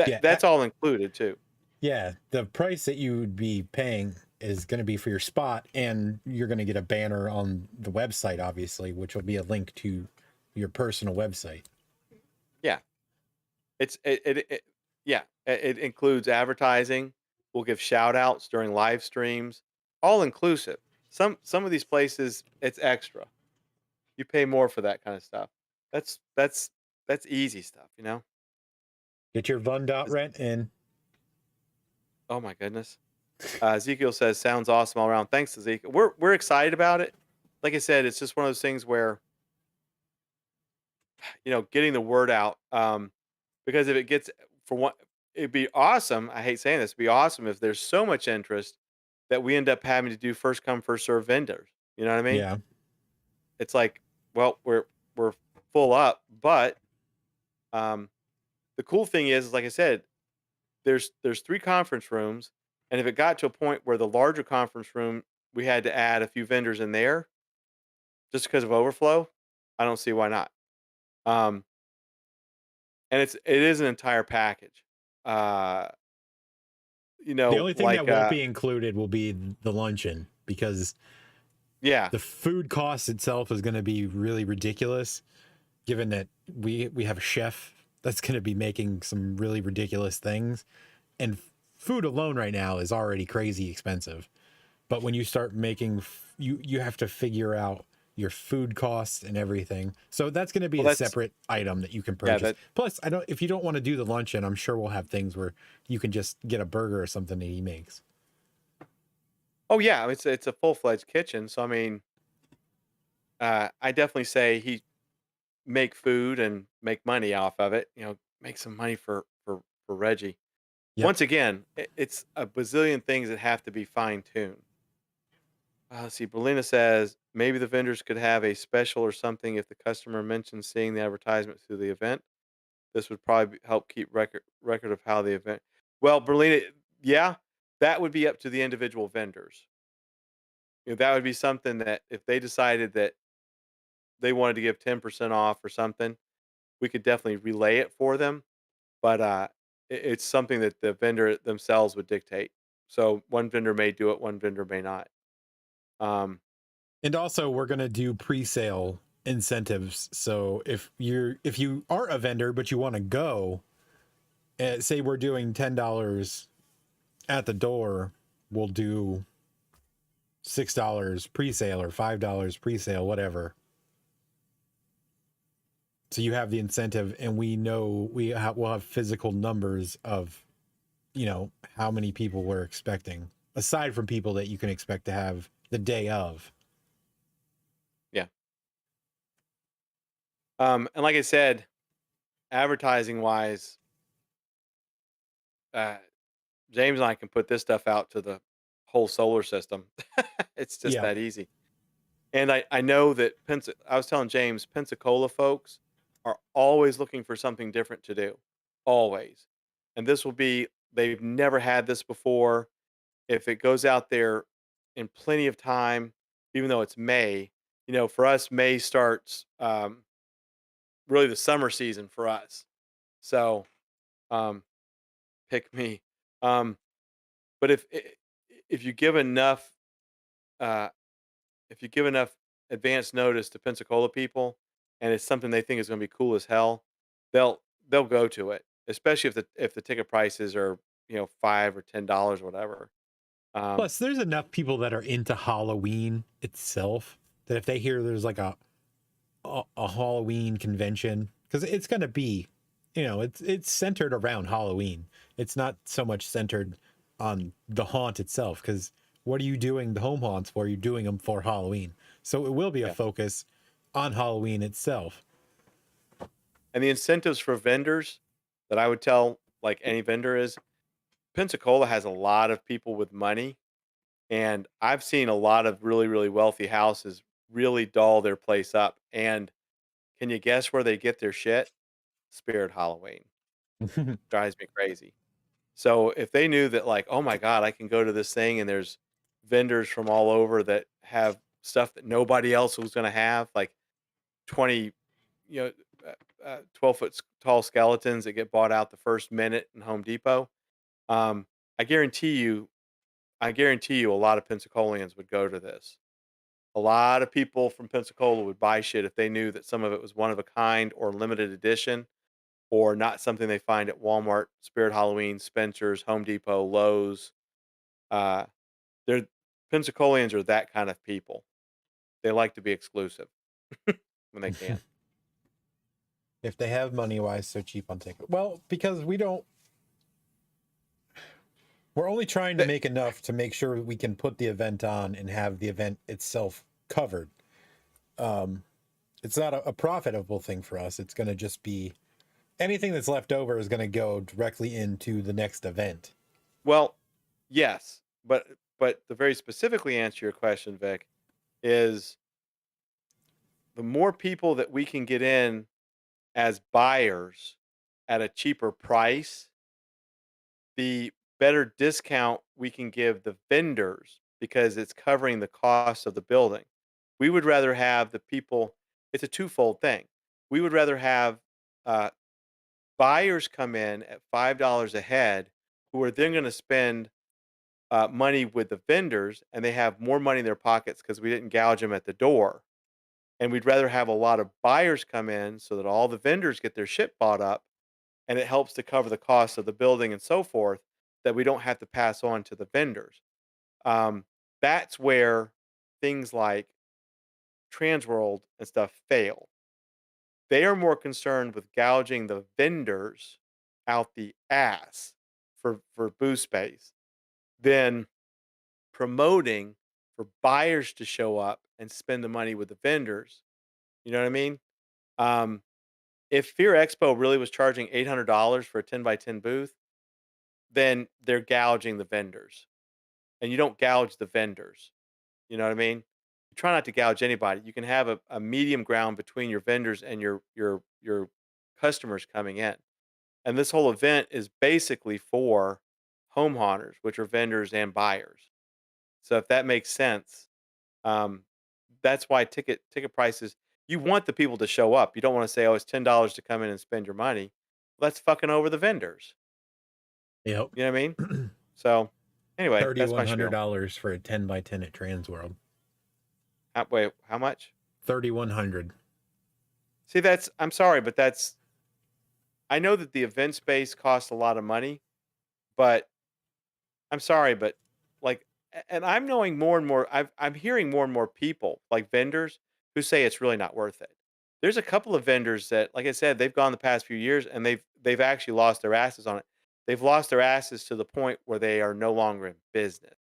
Yeah. that's all included too. Yeah. The price that you would be paying is going to be for your spot, and you're going to get a banner on the website, obviously, which will be a link to your personal website. Yeah, yeah, it includes advertising. We'll give shout outs during live streams, all inclusive. Some of these places it's extra. You pay more for that kind of stuff. That's that's that's easy stuff. Get your Vun.rent in. Oh my goodness. Ezekiel says sounds awesome all around. Thanks, Ezekiel. We're excited about it. Like I said, it's just one of those things where getting the word out. Because if it gets for one, it'd be awesome. I hate saying this. It'd be awesome if there's so much interest that we end up having to do first come first serve vendors. You know what I mean? Yeah. It's like, well, we're full up, but um, the cool thing is, like I said, there's 3 conference rooms, and if it got to a point where the larger conference room, we had to add a few vendors in there just because of overflow, I don't see why not. Um, and it is an entire package. Uh, The only thing that like won't be included will be the luncheon, because yeah, the food cost itself is going to be really ridiculous, given that we have a chef that's going to be making some really ridiculous things, and food alone right now is already crazy expensive. But when you start making, you have to figure out your food costs and everything. So that's going to be well a that's separate item that you can yeah purchase. that Plus, if you don't want to do the luncheon, I'm sure we'll have things where you can just get a burger or something that he makes. oh yeah, it's a full fledged kitchen. So I mean, I definitely say he make food and make money off of it. Make some money for Reggie. Yep. Once again, it's a bazillion things that have to be fine tuned. Let's see. Berlina says maybe the vendors could have a special or something if the customer mentions seeing the advertisement through the event. This would probably help keep record of how the event. Well, Berlina, yeah, that would be up to the individual vendors. That would be something that if they decided that they wanted to give 10% off or something, we could definitely relay it for them. But it's something that the vendor themselves would dictate. So one vendor may do it, one vendor may not. Um, And also, we're going to do pre-sale incentives. So if you are a vendor but you want to go, say we're doing $10 at the door, we'll do $6 pre-sale or $5 pre-sale, whatever. So you have the incentive, and we know we'll have physical numbers of, how many people we're expecting, aside from people that you can expect to have the day of. yeah. And like I said, advertising wise, uh, James and I can put this stuff out to the whole solar system. It's just Yeah. that easy. And I know that I was telling James, Pensacola folks are always looking for something different to do, always. And this will be, they've never had this before. If it goes out there in plenty of time, even though it's May, for us, May starts really the summer season for us. So um, pick me. Um, but if you give enough uh, if you give enough advance notice to Pensacola people, and it's something they think is going to be cool as hell, they'll go to it. Especially if the ticket prices are $5 or $10 or whatever. Plus, there's enough people that are into Halloween itself that if they hear there's like a Halloween convention, because it's going to be, it's centered around Halloween. It's not so much centered on the haunt itself, because what are you doing the home haunts for? You're doing them for Halloween. So it will be a Yeah. focus on Halloween itself. And the incentives for vendors that I would tell like any vendor is Pensacola has a lot of people with money, and I've seen a lot of really, really wealthy houses really doll their place up. And can you guess where they get their shit? Spirit Halloween. Drives me crazy. So if they knew that, like, oh my God, I can go to this thing and there's vendors from all over that have stuff that nobody else was going to have, like 20, 12 foot tall skeletons that get bought out the first minute in Home Depot. Um, I guarantee you, a lot of Pensacolians would go to this. A lot of people from Pensacola would buy shit if they knew that some of it was one of a kind or limited edition or not something they find at Walmart, Spirit Halloween, Spencer's, Home Depot, Lowe's. Uh, they're Pensacolians are that kind of people. They like to be exclusive when they can. If they have money, why so cheap on ticket? Well, because we're only trying to make enough to make sure we can put the event on and have the event itself covered. It's not a profitable thing for us. It's going to just be anything that's left over is going to go directly into the next event. Well, yes, but but to very specifically answer your question, Vic, is the more people that we can get in as buyers at a cheaper price, the better discount we can give the vendors because it's covering the cost of the building. We would rather have the people, it's a twofold thing. We would rather have uh, buyers come in at $5 a head who are then going to spend money with the vendors and they have more money in their pockets because we didn't gouge them at the door. And we'd rather have a lot of buyers come in so that all the vendors get their shit bought up and it helps to cover the cost of the building and so forth that we don't have to pass on to the vendors. Um, that's where things like Transworld and stuff fail. They are more concerned with gouging the vendors out the ass for booth space than promoting for buyers to show up and spend the money with the vendors. You know what I mean? Um, if Fear Expo really was charging $800 for a 10 by 10 booth, then they're gouging the vendors. And you don't gouge the vendors. You know what I mean? You try not to gouge anybody. You can have a medium ground between your vendors and your customers coming in. And this whole event is basically for home hunters, which are vendors and buyers. So if that makes sense, um, that's why ticket prices. You want the people to show up. You don't want to say, "Oh, it's $10 to come in and spend your money." That's fucking over the vendors. Yep. You know what I mean? So, anyway, that's my spiel. $3,100 for a 10 by 10 at Transworld. Wait, how much? $3,100. See, I'm sorry, but I know that the event space costs a lot of money, but I'm sorry, but like, and I'm knowing more and more. I'm hearing more and more people, like vendors, who say it's really not worth it. There's a couple of vendors that, like I said, they've gone the past few years and they've actually lost their asses on it. They've lost their asses to the point where they are no longer in business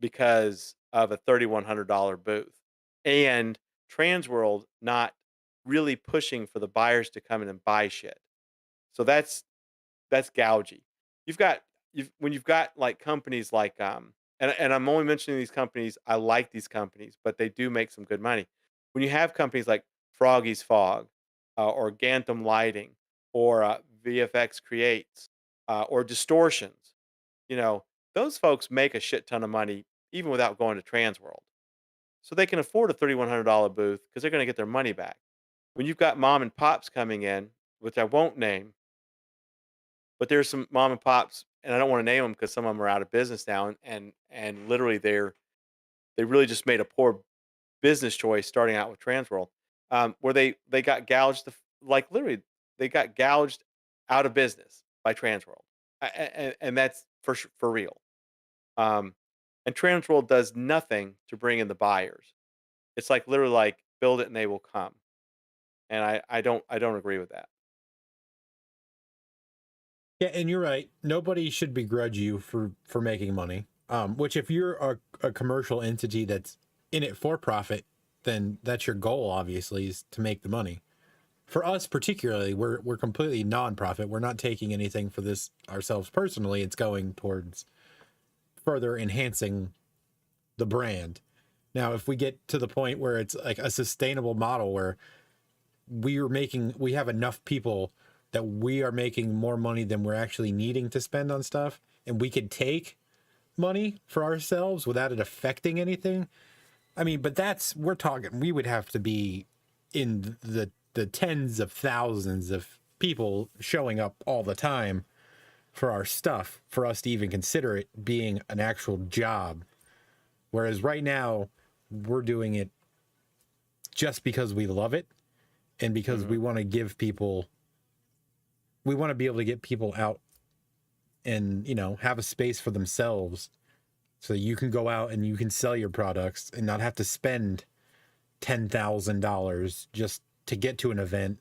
because of a $3,100 booth and Transworld not really pushing for the buyers to come in and buy shit. So that's gougy. You've got when you've got like companies like and I'm only mentioning these companies. I like these companies, but they do make some good money. When you have companies like Froggy's Fog, or Gantham Lighting, or VFX Creates, or Distortions, you know those folks make a shit ton of money even without going to Transworld, so they can afford a $3,100 booth because they're going to get their money back. When you've got mom and pops coming in, which I won't name, but there's some mom and pops, and I don't want to name them because some of them are out of business now, and literally they really just made a poor business choice starting out with Transworld, where they got gouged, like literally they got gouged out of business by Transworld, and that's for real. Um, and Transworld does nothing to bring in the buyers. It's like literally like build it and they will come, and I don't agree with that. Yeah, and you're right. Nobody should begrudge you for making money. Which if you're a commercial entity that's in it for profit, then that's your goal, obviously, is to make the money. For us particularly, we're completely non-profit. We're not taking anything for this ourselves personally. It's going towards further enhancing the brand. Now, if we get to the point where it's like a sustainable model where we have enough people that we are making more money than we're actually needing to spend on stuff, and we could take money for ourselves without it affecting anything. I mean, but we're talking, we would have to be in the tens of thousands of people showing up all the time for our stuff for us to even consider it being an actual job. Whereas right now, we're doing it just because we love it and because we want to give people, we want to be able to get people out and, have a space for themselves so you can go out and you can sell your products and not have to spend $10,000 just to get to an event.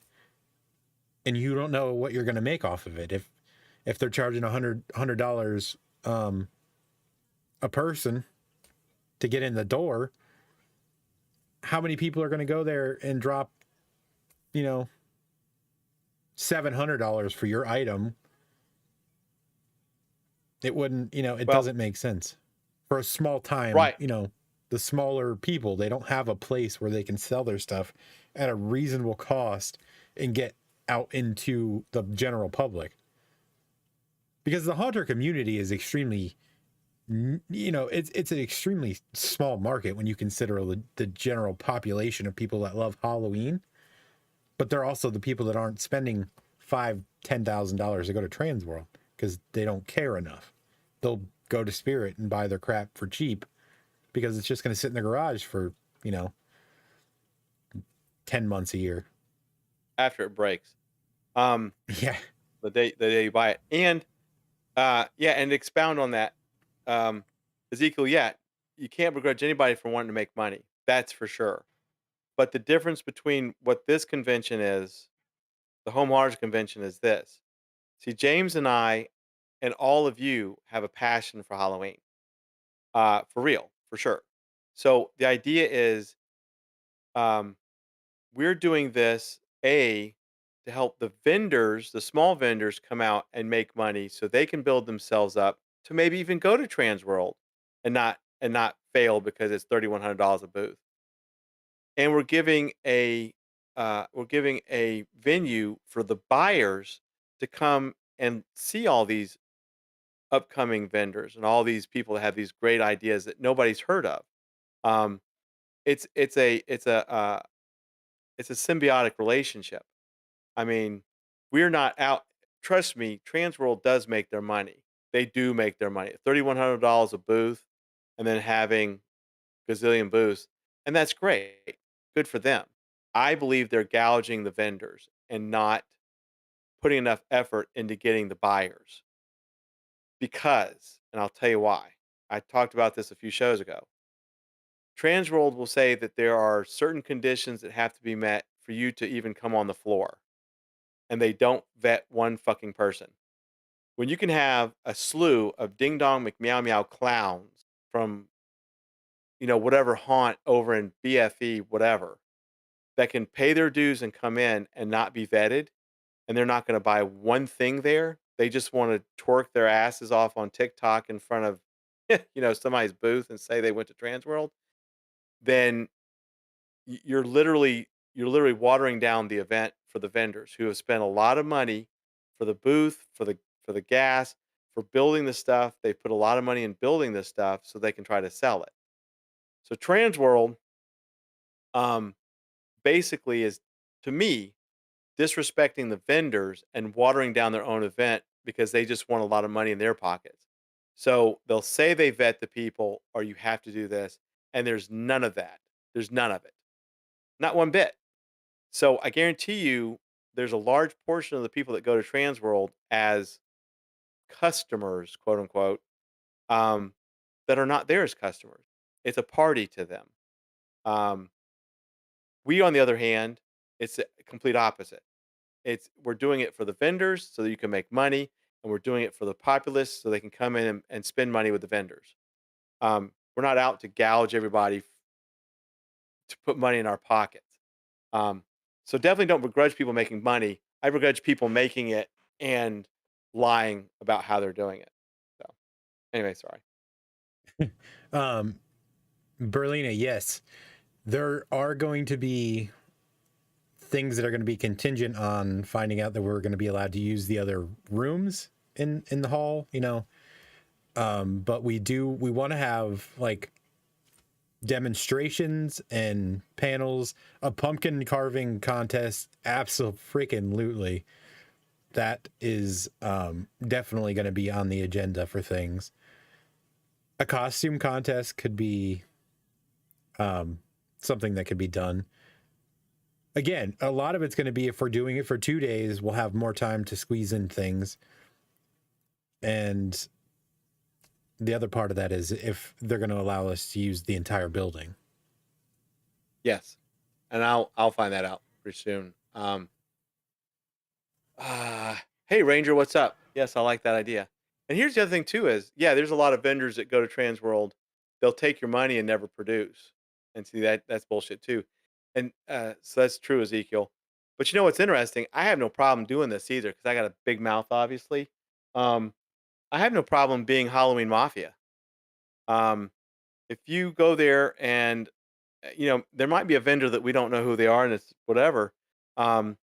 And you don't know what you're going to make off of it. If they're charging $100 a person to get in the door, how many people are going to go there and drop, $700 for your item? It wouldn't, it doesn't make sense for a small time, Right. the smaller people, they don't have a place where they can sell their stuff at a reasonable cost and get out into the general public. Because the haunter community is extremely, it's an extremely small market when you consider the general population of people that love Halloween. But they're also the people that aren't spending $5,000-$10,000 to go to Transworld because they don't care enough. They'll go to Spirit and buy their crap for cheap because it's just going to sit in the garage for 10 months a year After it breaks. Yeah. The day you buy it. And and expound on that. Ezekiel, you can't begrudge anybody for wanting to make money. That's for sure. But the difference between what this convention is, the Home Horrors Convention, is this. See, James and I and all of you have a passion for Halloween. For real, for sure. So the idea is um, we're doing this, to help the vendors, the small vendors, come out and make money so they can build themselves up to maybe even go to Transworld and not fail because it's $3,100 a booth. And we're giving a venue for the buyers to come and see all these upcoming vendors and all these people that have these great ideas that nobody's heard of. Um, it's a symbiotic relationship. I mean, we're not out. Trust me, Transworld does make their money. They do make their money. $3,100 a booth, and then having gazillion booths, and that's great. Good for them. I believe they're gouging the vendors and not putting enough effort into getting the buyers. Because, and I'll tell you why. I talked about this a few shows ago. Transworld will say that there are certain conditions that have to be met for you to even come on the floor, and they don't vet one fucking person. When you can have a slew of ding dong McMeow meow clowns from whatever haunt over in BFE, whatever, that can pay their dues and come in and not be vetted, and they're not going to buy one thing there. They just want to twerk their asses off on TikTok in front of somebody's booth and say they went to Transworld. Then you're literally watering down the event for the vendors who have spent a lot of money for the booth, for the gas, for building the stuff. They put a lot of money in building this stuff so they can try to sell it. So Transworld basically is, to me, disrespecting the vendors and watering down their own event because they just want a lot of money in their pockets. So they'll say they vet the people or you have to do this, and there's none of that. There's none of it. Not one bit. So I guarantee you there's a large portion of the people that go to Transworld as customers, quote unquote, um, that are not there as customers. It's a party to them. Um, we, on the other hand, it's a complete opposite. We're doing it for the vendors so that you can make money, and we're doing it for the populace so they can come in and spend money with the vendors. We're not out to gouge everybody to put money in our pockets. So definitely don't begrudge people making money. I begrudge people making it and lying about how they're doing it. So anyway, sorry. Berlina, yes. There are going to be things that are going to be contingent on finding out that we're going to be allowed to use the other rooms in the hall, but we want to have like demonstrations and panels, a pumpkin carving contest. Absolutely. That is definitely going to be on the agenda for things. A costume contest could be something that could be done. Again, a lot of it's going to be, if we're doing it for 2 days, we'll have more time to squeeze in things. And the other part of that is if they're going to allow us to use the entire building. Yes. And I'll find that out pretty soon. Hey Ranger, what's up? Yes, I like that idea. And here's the other thing too is, there's a lot of vendors that go to Transworld. They'll take your money and never produce. And see, that's bullshit too. And so that's true, Ezekiel. But you know what's interesting? I have no problem doing this either because I got a big mouth, obviously. I have no problem being Halloween Mafia. If you go there and there might be a vendor that we don't know who they are, and it's whatever. Um,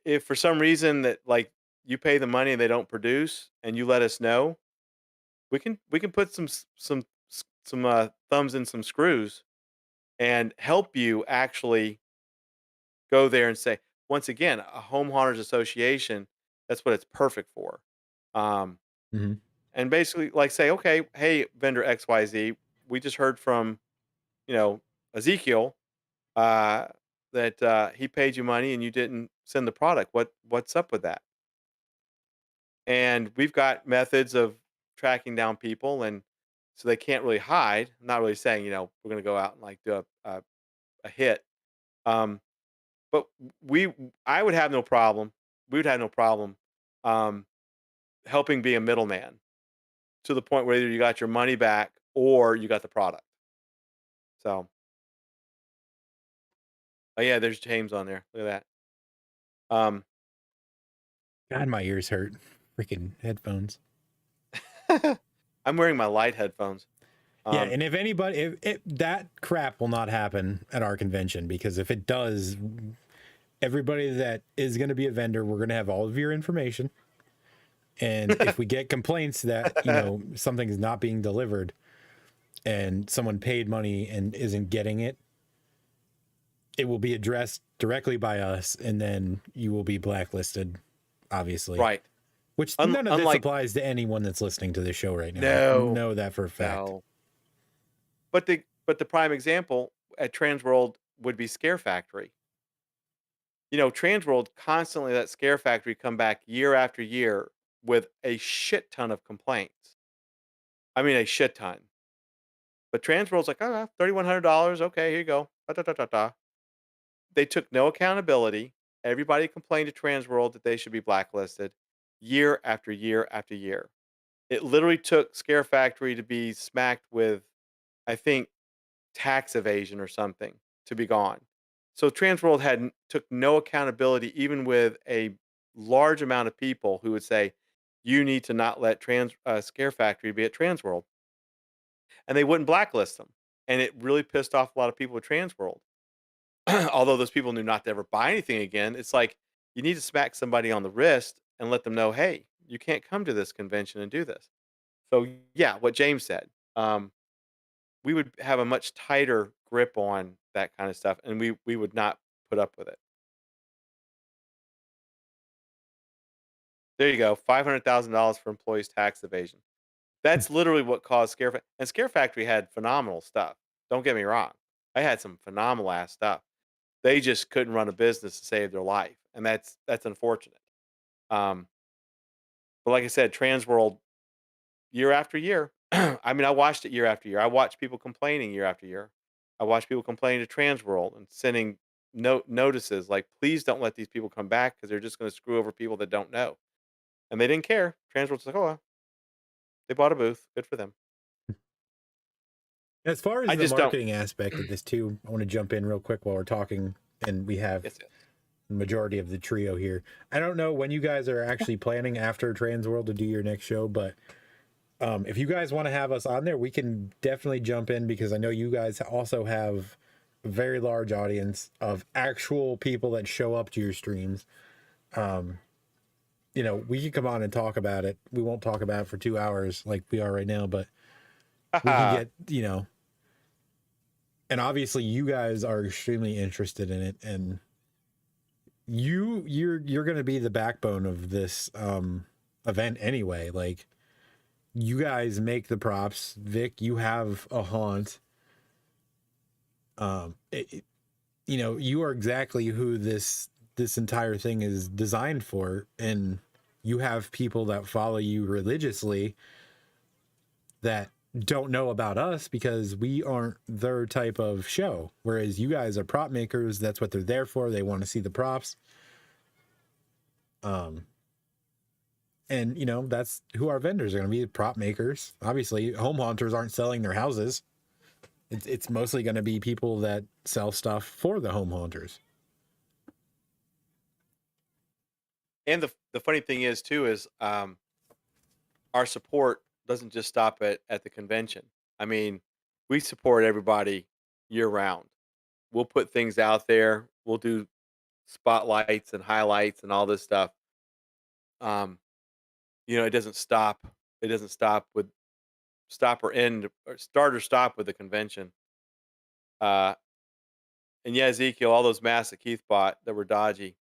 if for some reason that like you pay the money and they don't produce, and you let us know, we can put some thumbs in some screws and help you actually go there and say, once again, a home hunters association, that's what it's perfect for. Um, Hmm. and basically, like, say, okay, hey, vendor XYZ, we just heard from, you know, Ezekiel, uh, that he paid you money and you didn't send the product. What's up with that? And we've got methods of tracking down people, and so they can't really hide. I'm not really saying, we're going to go out and like do a hit. Um, but I would have no problem. We would have no problem um, helping be a middleman to the point where either you got your money back or you got the product. So, oh yeah, there's James on there. Look at that. God, my ears hurt. Freaking headphones. I'm wearing my light headphones. Yeah, and if anybody, if that crap will not happen at our convention, because if it does, everybody that is going to be a vendor, we're going to have all of your information. And if we get complaints that, something is not being delivered and someone paid money and isn't getting it, it will be addressed directly by us, and then you will be blacklisted, obviously. Right. Which none of this applies to anyone that's listening to this show right now. No. I know that for a fact. No. But the prime example at Transworld would be Scare Factory. Transworld constantly let Scare Factory come back year after year with a shit ton of complaints. I mean, a shit ton. But Transworld's like, oh, $3,100. Okay, here you go. Da, da, da, da, da. They took no accountability. Everybody complained to Transworld that they should be blacklisted year after year after year. It literally took Scare Factory to be smacked with, I think, tax evasion or something to be gone. So Transworld took no accountability, even with a large amount of people who would say, you need to not let Scare Factory be at Transworld. And they wouldn't blacklist them. And it really pissed off a lot of people with Transworld. Although those people knew not to ever buy anything again, it's like you need to smack somebody on the wrist and let them know, hey, you can't come to this convention and do this. So yeah, what James said, we would have a much tighter grip on that kind of stuff, and we would not put up with it. There you go, $500,000 for employees' tax evasion. That's literally what caused and Scare Factory had phenomenal stuff. Don't get me wrong. I had some phenomenal ass stuff. They just couldn't run a business to save their life, and that's unfortunate. Um, but like I said, Transworld, year after year. I mean, I watched it year after year. I watched people complaining year after year. I watched people complaining to Transworld and sending notices like, please don't let these people come back because they're just going to screw over people that don't know. And they didn't care. Transworld's like, oh, well, they bought a booth. Good for them. As far as the marketing aspect of this too, I want to jump in real quick while we're talking, and we have the majority of the trio here. I don't know when you guys are actually planning after Transworld to do your next show, but if you guys want to have us on there, we can definitely jump in, because I know you guys also have a very large audience of actual people that show up to your streams. We can come on and talk about it. We won't talk about it for 2 hours like we are right now, but we can get, and obviously you guys are extremely interested in it, and you're going to be the backbone of this event anyway. Like, you guys make the props. Vic, you have a haunt. You are exactly who this entire thing is designed for, and you have people that follow you religiously that don't know about us because we aren't their type of show. Whereas you guys are prop makers. That's what they're there for. They want to see the props. And that's who our vendors are going to be, prop makers. Obviously, home haunters aren't selling their houses. It's mostly going to be people that sell stuff for the home haunters. And the funny thing is too is our support doesn't just stop at the convention. I mean, we support everybody year round. We'll put things out there. We'll do spotlights and highlights and all this stuff. Um, it doesn't stop. It doesn't stop with stop or end or start or stop with the convention. Uh, and yeah, Ezekiel, all those masks that Keith bought that were dodgy,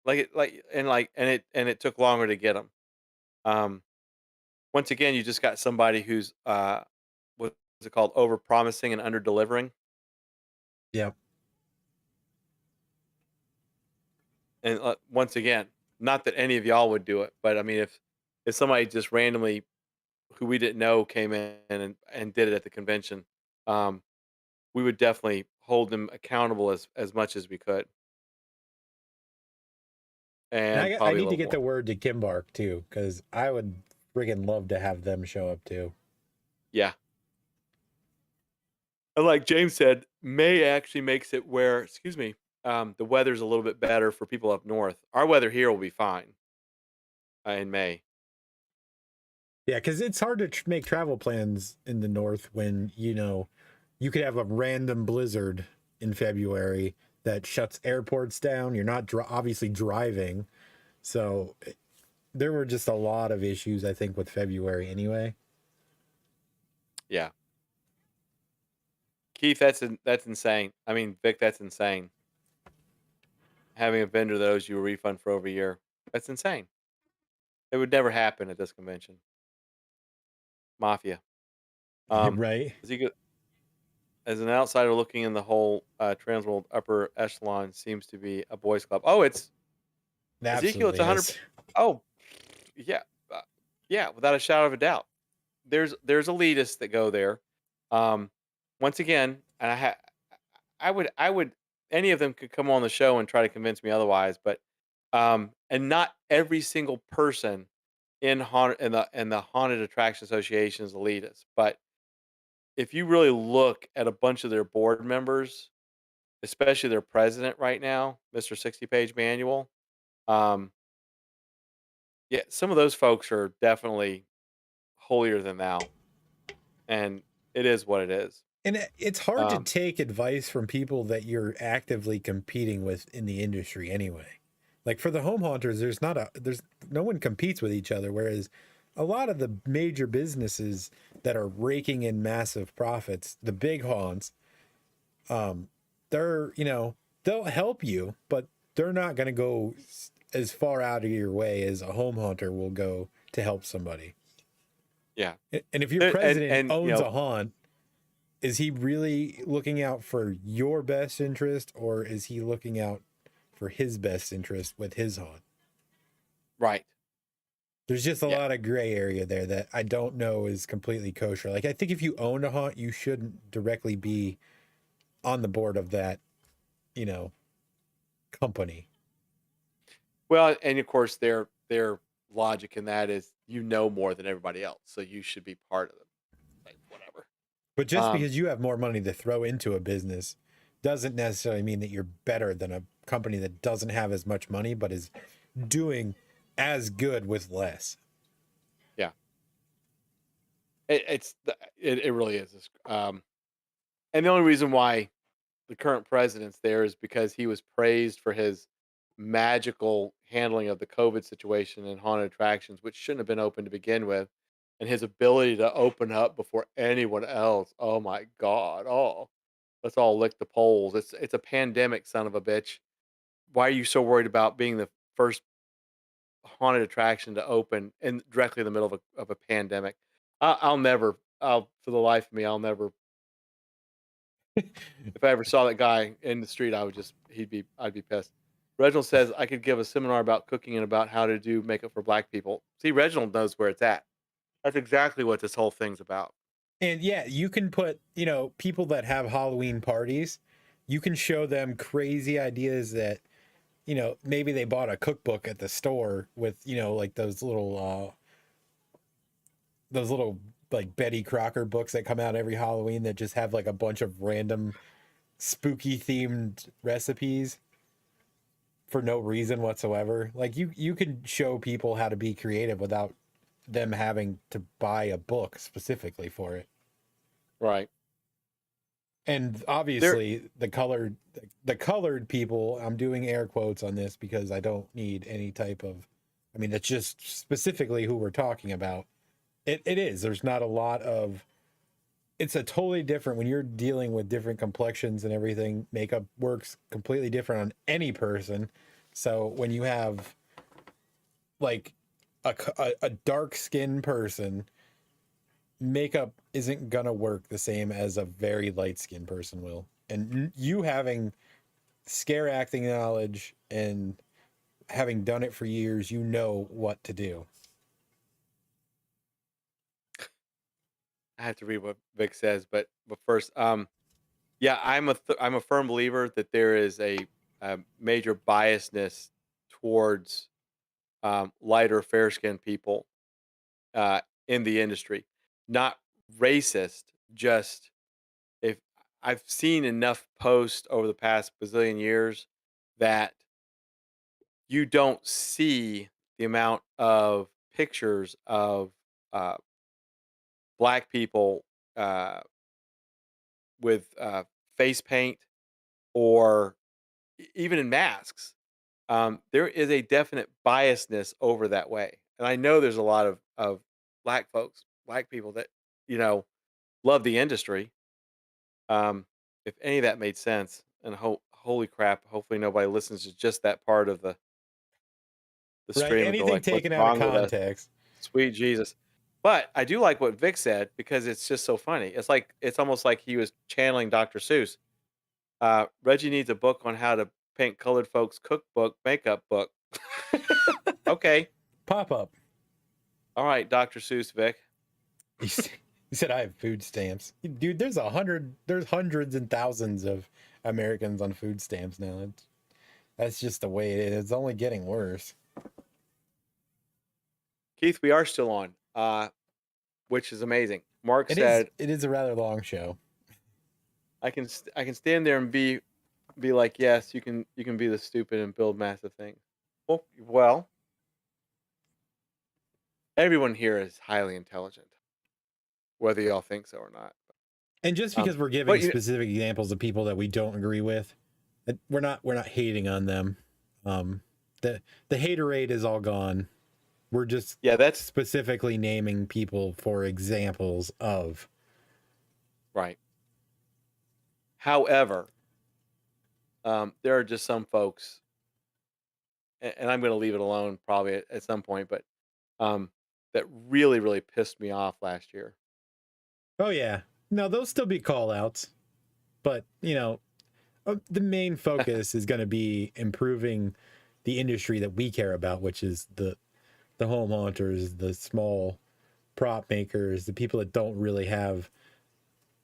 and it took longer to get them. Um, Once again, you just got somebody who's what's it called, over promising and under delivering. Yep. And once again, not that any of y'all would do it, but I mean, if somebody just randomly who we didn't know came in and did it at the convention, um, we would definitely hold them accountable as much as we could, And and I probably a need to little get more. the word to Kimbark too, because I would friggin' love to have them show up too. Yeah. And like James said, May actually makes it where, excuse me, the weather's a little bit better for people up north. Our weather here will be fine in May. Yeah, because it's hard to make travel plans in the north when you could have a random blizzard in February that shuts airports down. You're not obviously driving, so there were just a lot of issues I think with February anyway. Yeah. Keith, that's insane. I mean, Vic, that's insane. Having a vendor that owes you a refund for over a year, that's insane. It would never happen at this convention. Mafia. Right? Ezekiel, as an outsider looking in, the whole Transworld upper echelon seems to be a boys' club. Oh, it's It Ezekiel. It's absolutely 100. is. Oh, yeah, yeah, without a shadow of a doubt. There's elitists that go there. Um, Once again, and I would any of them could come on the show and try to convince me otherwise, but and not every single person in the haunted attraction association is elitist, but if you really look at a bunch of their board members, especially their president right now, Mr. 60 Page Manual, um, yeah, some of those folks are definitely holier than thou, and it is what it is. And it's hard to Um, take advice from people that you're actively competing with in the industry anyway. Like for the home haunters, there's no one competes with each other. Whereas a lot of the major businesses that are raking in massive profits, the big haunts, they're, they'll help you, but they're not going to go as far out of your way as a home haunter will go to help somebody. yeah, And if your president owns a haunt, is he really looking out for your best interest, or is he looking out for his best interest with his haunt? right. There's just a Yeah. lot of gray area there that I don't know is completely kosher. Like, I think if you own a haunt, you shouldn't directly be on the board of that, company. Well, and of course their logic in that is more than everybody else, so you should be part of them. Like whatever. But just Um, because you have more money to throw into a business doesn't necessarily mean that you're better than a company that doesn't have as much money but is doing as good with less. yeah, it really is. And the only reason why the current president's there is because he was praised for his magical handling of the COVID situation in haunted attractions, which shouldn't have been open to begin with, and his ability to open up before anyone else. Oh my God! Oh, let's all lick the poles. It's a pandemic, son of a bitch. Why are you so worried about being the first haunted attraction to open and directly in the middle of a pandemic? I'll never. I'll for the life of me, I'll never. If I ever saw that guy in the street, I'd be pissed. Reginald says I could give a seminar about cooking and about how to do makeup for black people. See, Reginald knows where it's at. That's exactly what this whole thing's about. And yeah, you can put, people that have Halloween parties, you can show them crazy ideas that, maybe they bought a cookbook at the store with, like those little like Betty Crocker books that come out every Halloween that just have like a bunch of random spooky themed recipes for no reason whatsoever. Like you can show people how to be creative without them having to buy a book specifically for it. Right. And obviously the colored people, I'm doing air quotes on this because I don't need any type of, I mean, that's just specifically who we're talking about. It is. There's not a lot of, it's a totally different, when you're dealing with different complexions and everything, makeup works completely different on any person. So when you have like a dark skinned person, makeup isn't gonna work the same as a very light skinned person will. And you having scare acting knowledge and having done it for years, you know what to do. I have to read what Vic says, but first, yeah, I'm a firm believer that there is a major biasness towards lighter, fair skinned people in the industry. Not racist, just if I've seen enough posts over the past bazillion years that you don't see the amount of pictures of uh, black people uh, with face paint or even in masks. There is a definite biasness over that way, and I know there's a lot of black folks, black people that you know love the industry. Um, if any of that made sense, and holy crap, hopefully nobody listens to just that part of the Right? stream and go Anything like, "What's taken out of wrong with us?" context. Sweet Jesus. But I do like what Vic said because it's just so funny. It's almost like he was channeling Dr. Seuss. Reggie needs a book on how to paint colored folks cookbook makeup book. Okay. Pop up. All right, Dr. Seuss, Vic. He said, I have food stamps. Dude, there's hundreds and thousands of Americans on food stamps now. That's just the way it is. It's only getting worse. Keith, we are still on, which is amazing. Mark It said is a rather long show. I can stand there and be like, yes, you can be the stupid and build massive things. Well, everyone here is highly intelligent, whether y'all think so or not. And just because we're giving specific examples of people that we don't agree with, we're not hating on them. The haterade is all gone. We're just that's specifically naming people for examples of. Right. However, there are just some folks, and I'm going to leave it alone probably at some point, but that really, really pissed me off last year. Oh yeah, no, they'll still be call outs, but the main focus is going to be improving the industry that we care about, which is the home haunters, the small prop makers, the people that don't really have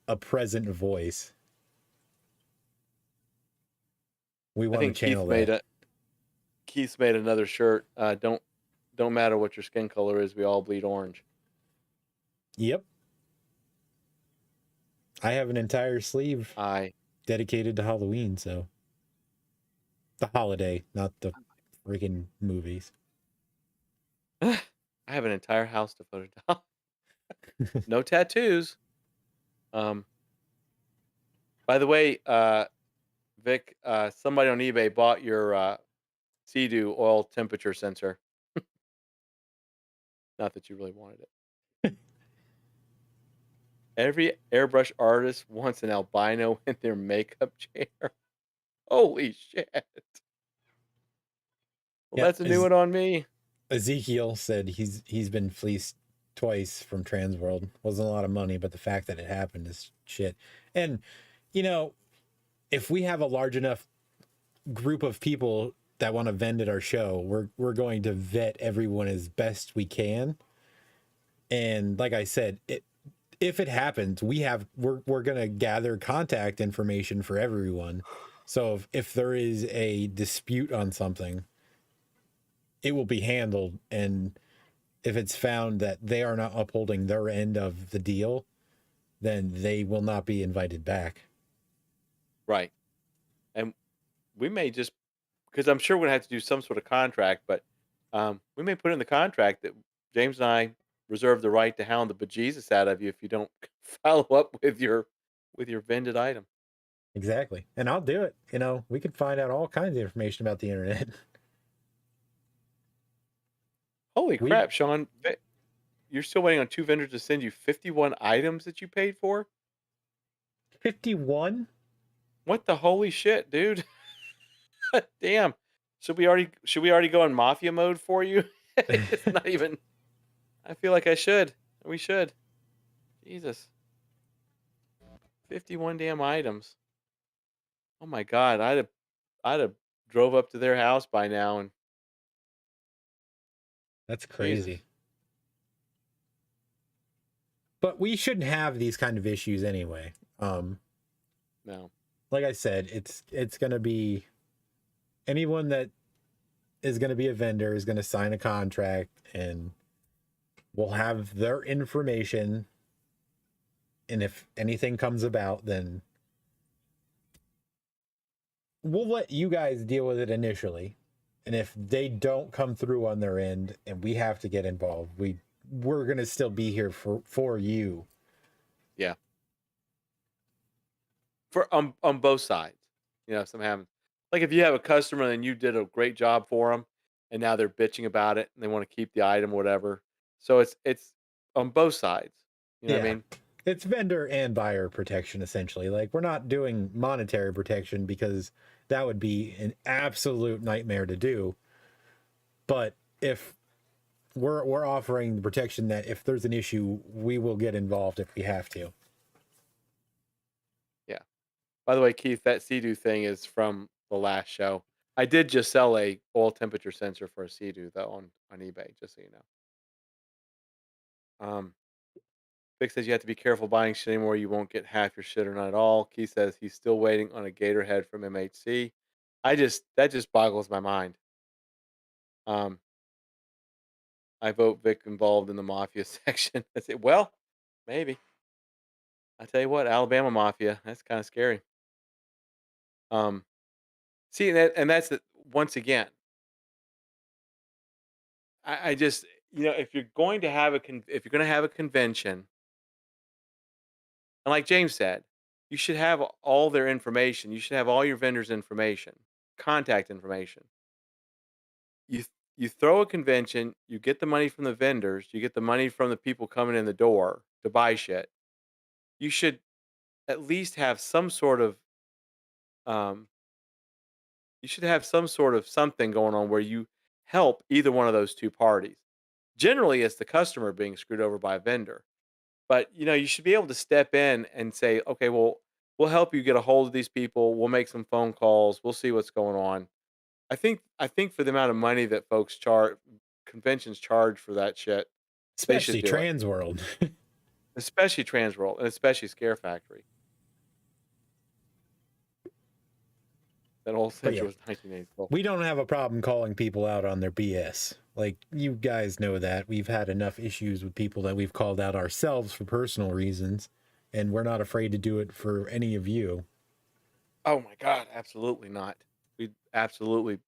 a present voice. We want to channel that. Keith's made another shirt. Don't matter what your skin color is. We all bleed orange. Yep. I have an entire sleeve dedicated to Halloween, so the holiday, not the freaking movies. I have an entire house devoted to no tattoos. By the way, Vic, somebody on eBay bought your Sea-Doo oil temperature sensor. Not that you really wanted it. Every airbrush artist wants an albino in their makeup chair. Holy shit. Well, that's a new one on me. Ezekiel said he's been fleeced twice from Transworld. Wasn't a lot of money, but the fact that it happened is shit. And if we have a large enough group of people that want to vend at our show, we're going to vet everyone as best we can. And like I said, if it happens, we're going to gather contact information for everyone. So if there is a dispute on something, it will be handled. And if it's found that they are not upholding their end of the deal, then they will not be invited back. Right. And we may just, because I'm sure we're going to have to do some sort of contract, but we may put in the contract that James and I reserve the right to hound the bejesus out of you if you don't follow up with your vended item. Exactly. And I'll do it. You know, we could find out all kinds of information about the internet. Holy crap, Sean. You're still waiting on 2 vendors to send you 51 items that you paid for? 51? What the holy shit, dude? Damn. Should we already go in mafia mode for you? It's not even. I feel like I should. We should. Jesus. 51 damn items. Oh my god, I'd have drove up to their house by now and That's Jesus. crazy. But we shouldn't have these kind of issues anyway. No. Like I said, it's going to be anyone that is going to be a vendor is going to sign a contract, and we'll have their information. And if anything comes about, then we'll let you guys deal with it initially. And if they don't come through on their end and we have to get involved, we're going to still be here for you. Yeah. For on both sides. You know, if something happens. Like if you have a customer and you did a great job for them and now they're bitching about it and they want to keep the item or whatever. So it's on both sides. You know what I mean? It's vendor and buyer protection, essentially. Like, we're not doing monetary protection because that would be an absolute nightmare to do. But if we're offering the protection that if there's an issue, we will get involved if we have to. Yeah. By the way, Keith, that Sea-Doo thing is from the last show. I did just sell a oil temperature sensor for a Sea-Doo though on eBay, just so you know. Vic says you have to be careful buying shit anymore. You won't get half your shit or not at all. Keith says he's still waiting on a gator head from MHC. That just boggles my mind. I vote Vic involved in the mafia section. I say, well, maybe. I tell you what, Alabama mafia, that's kind of scary. See, and that's once again. I just, if you're going to have a convention, and like James said, you should have all their information. You should have all your vendors' information, contact information. You throw a convention, you get the money from the vendors, you get the money from the people coming in the door to buy shit. You should at least have some sort of something going on where you help either one of those two parties. Generally, it's the customer being screwed over by a vendor. But, you should be able to step in and say, "Okay, well, we'll help you get a hold of these people. We'll make some phone calls. We'll see what's going on." I think for the amount of money that conventions charge for that shit, they should Especially do it. Transworld. Especially Transworld and especially Scare Factory. That whole censure was 1984. We don't have a problem calling people out on their BS. Like, you guys know that. We've had enough issues with people that we've called out ourselves for personal reasons, and we're not afraid to do it for any of you. Oh my God, absolutely not. We'd absolutely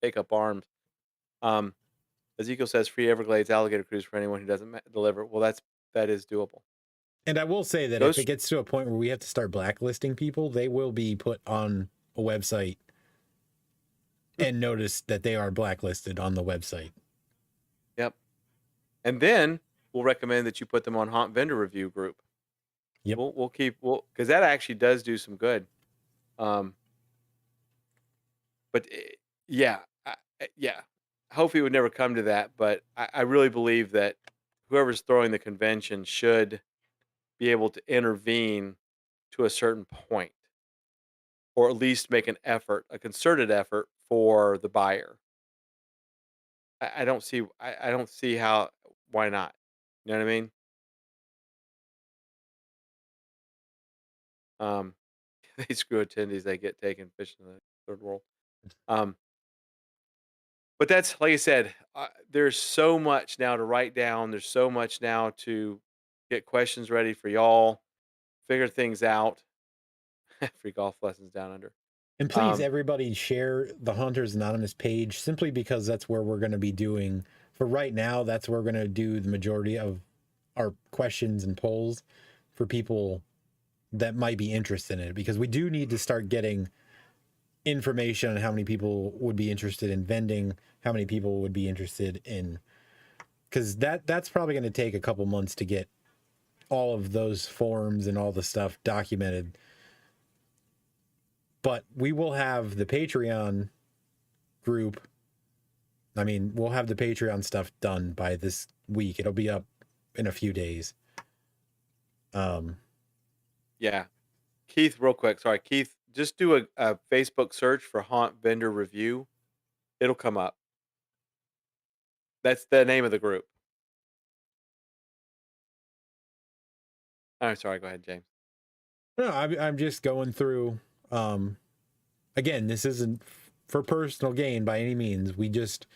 take up arms. Ezekiel says free Everglades alligator cruise for anyone who doesn't deliver. Well, that is doable. And I will say that if it gets to a point where we have to start blacklisting people, they will be put on a website and notice that they are blacklisted on the website. Yep. And then we'll recommend that you put them on Haunt Vendor Review group. Yep. We'll because that actually does do some good. But yeah. Hopefully it would never come to that, but I really believe that whoever's throwing the convention should be able to intervene to a certain point, or at least make an effort, a concerted effort for the buyer. I don't see why not. You know what I mean? They screw attendees, they get taken fishing in the third world. But that's like I said, there's so much now to write down. There's so much now to get questions ready for y'all, figure things out. Free golf lessons down under. And please, everybody share the Hunters Anonymous page, simply because that's where we're going to be doing for right now, that's where we're going to do the majority of our questions and polls for people that might be interested in it, because we do need to start getting information on how many people would be interested in vending, how many people would be interested in, because that's probably going to take a couple months to get all of those forms and all the stuff documented. But we will have the Patreon group. I mean, we'll have the Patreon stuff done by this week. It'll be up in a few days. Yeah. Keith, real quick. Sorry, Keith, just do a Facebook search for Haunt Vendor Review. It'll come up. That's the name of the group. I'm sorry. Go ahead, James. No, I'm just going through. Again, this isn't for personal gain by any means. We just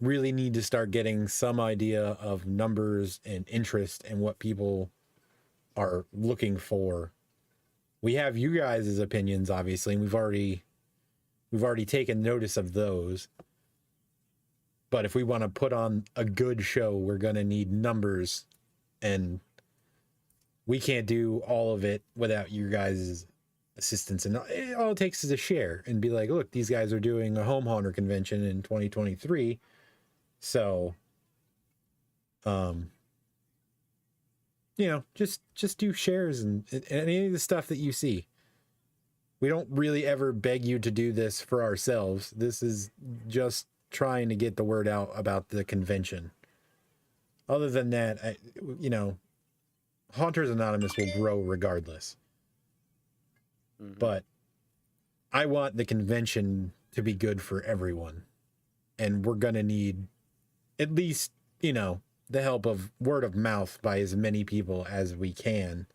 really need to start getting some idea of numbers and interest and what people are looking for. We have you guys' opinions, obviously, and we've already taken notice of those. But if we want to put on a good show, we're going to need numbers, and we can't do all of it without you guys' assistance. And all it takes is a share and be like, look, these guys are doing a home haunter convention in 2023. So, just do shares and any of the stuff that you see. We don't really ever beg you to do this for ourselves. This is just trying to get the word out about the convention. Other than that, Haunters Anonymous will grow regardless. Mm-hmm. But I want the convention to be good for everyone. And we're going to need at least, the help of word of mouth by as many people as we can.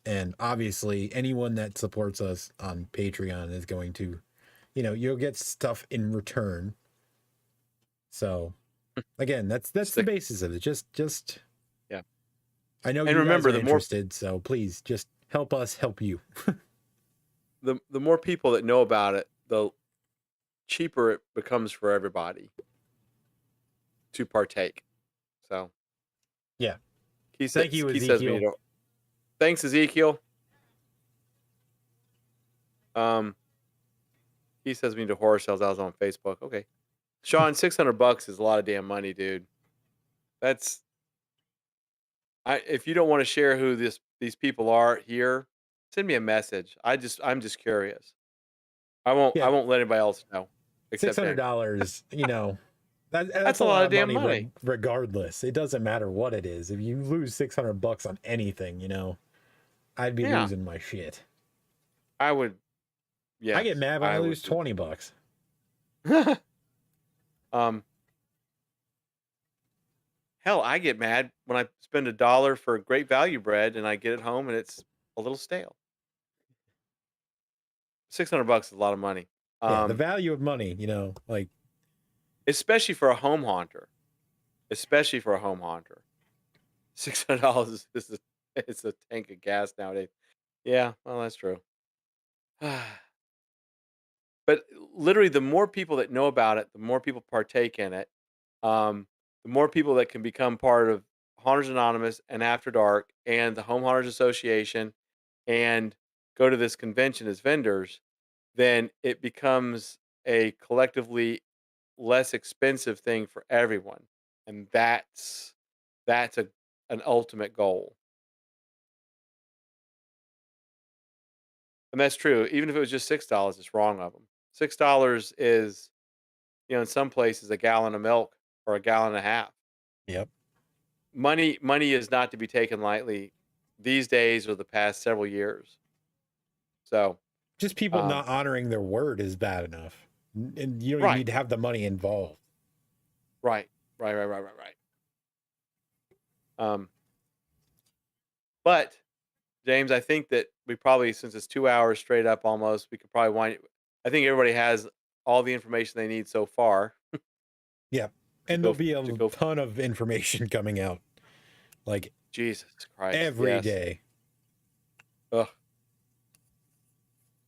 And obviously, anyone that supports us on Patreon is going to, you'll get stuff in return. So, again, that's the basis of it. Just yeah. I know you guys are interested, so please just help us help you. The more people that know about it, the cheaper it becomes for everybody to partake. So, yeah. Thank you, Ezekiel. Thanks, Ezekiel. He says we need to horror sales. I was on Facebook. Okay, Sean, $600 is a lot of damn money, dude. If you don't want to share who these people are here, send me a message. I'm just curious. I won't let anybody else know. $600, that's a lot of damn money. Regardless, it doesn't matter what it is. If you lose $600 on anything, I'd be losing my shit. I would. Yeah, I get mad when I lose $20. Hell, I get mad when I spend $1 for Great Value bread and I get it home and it's a little stale. $600 is a lot of money. The value of money, especially for a home haunter. $600 it's a tank of gas nowadays. Yeah, well, that's true. But literally, the more people that know about it, the more people partake in it. The more people that can become part of Haunters Anonymous and After Dark and the Home Haunters Association and go to this convention as vendors, then it becomes a collectively less expensive thing for everyone. And that's an ultimate goal. And that's true. Even if it was just $6, it's wrong of them. $6 is, in some places, a gallon of milk or a gallon and a half. Yep. Money is not to be taken lightly these days or the past several years. So just people not honoring their word is bad enough. And you don't need to have the money involved. Right. But James, I think that we probably, since it's 2 hours straight up almost, we could probably wind it. I think everybody has all the information they need so far. Yeah. And there'll be a ton of information coming out. Like Jesus Christ. Every day. Ugh.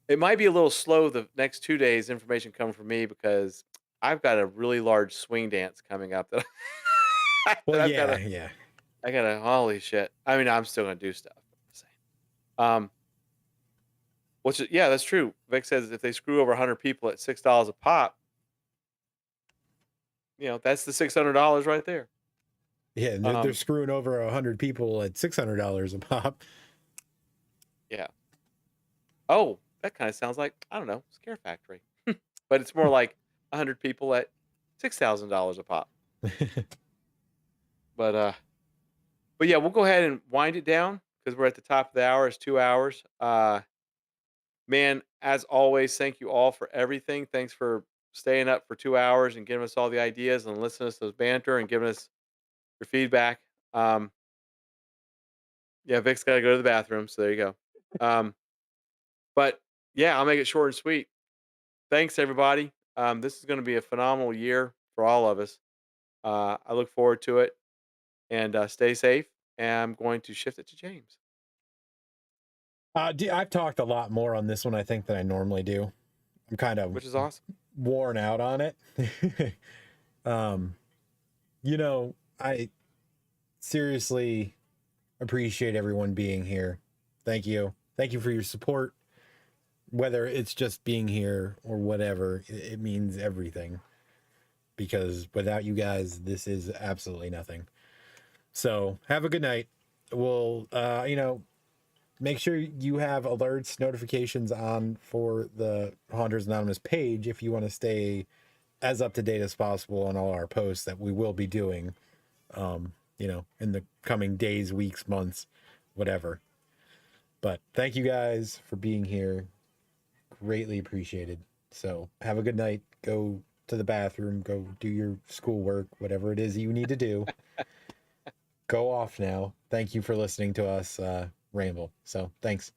It might be a little slow the next 2 days, information coming from me, because I've got a really large swing dance coming up that Well, I've yeah, gotta yeah. I gotta holy shit. I mean, I'm still gonna do stuff. I'm just saying. Yeah, that's true. Vic says if they screw over 100 people at $6 a pop, that's the $600 right there. Yeah, and they're screwing over 100 people at $600 a pop. Yeah. Oh, that kind of sounds like, I don't know, Scare Factory. But it's more like 100 people at $6,000 a pop. But yeah, we'll go ahead and wind it down because we're at the top of the hour. It's 2 hours. Man, as always, thank you all for everything. Thanks for staying up for 2 hours and giving us all the ideas and listening to us banter and giving us your feedback. Um, yeah, Vic's got to go to the bathroom, so there you go. But yeah, I'll make it short and sweet. Thanks, everybody. This is going to be a phenomenal year for all of us. I look forward to it, and stay safe. And I'm going to shift it to James. I've talked a lot more on this one, I think, than I normally do. I'm kind of Which is awesome. worn out on it. I seriously appreciate everyone being here. Thank you. Thank you for your support. Whether it's just being here or whatever, it means everything. Because without you guys, this is absolutely nothing. So have a good night. We'll, make sure you have alerts, notifications on for the Haunters Anonymous page if you want to stay as up to date as possible on all our posts that we will be doing, in the coming days, weeks, months, whatever. But thank you guys for being here. Greatly appreciated. So have a good night. Go to the bathroom, go do your schoolwork, whatever it is you need to do. Go off now. Thank you for listening to us ramble. So thanks.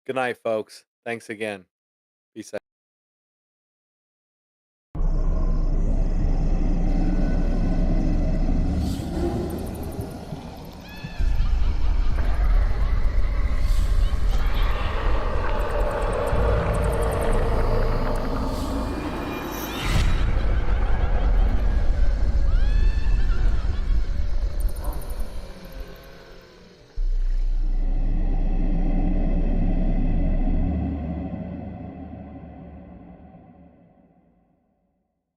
Good night, folks. Thanks again.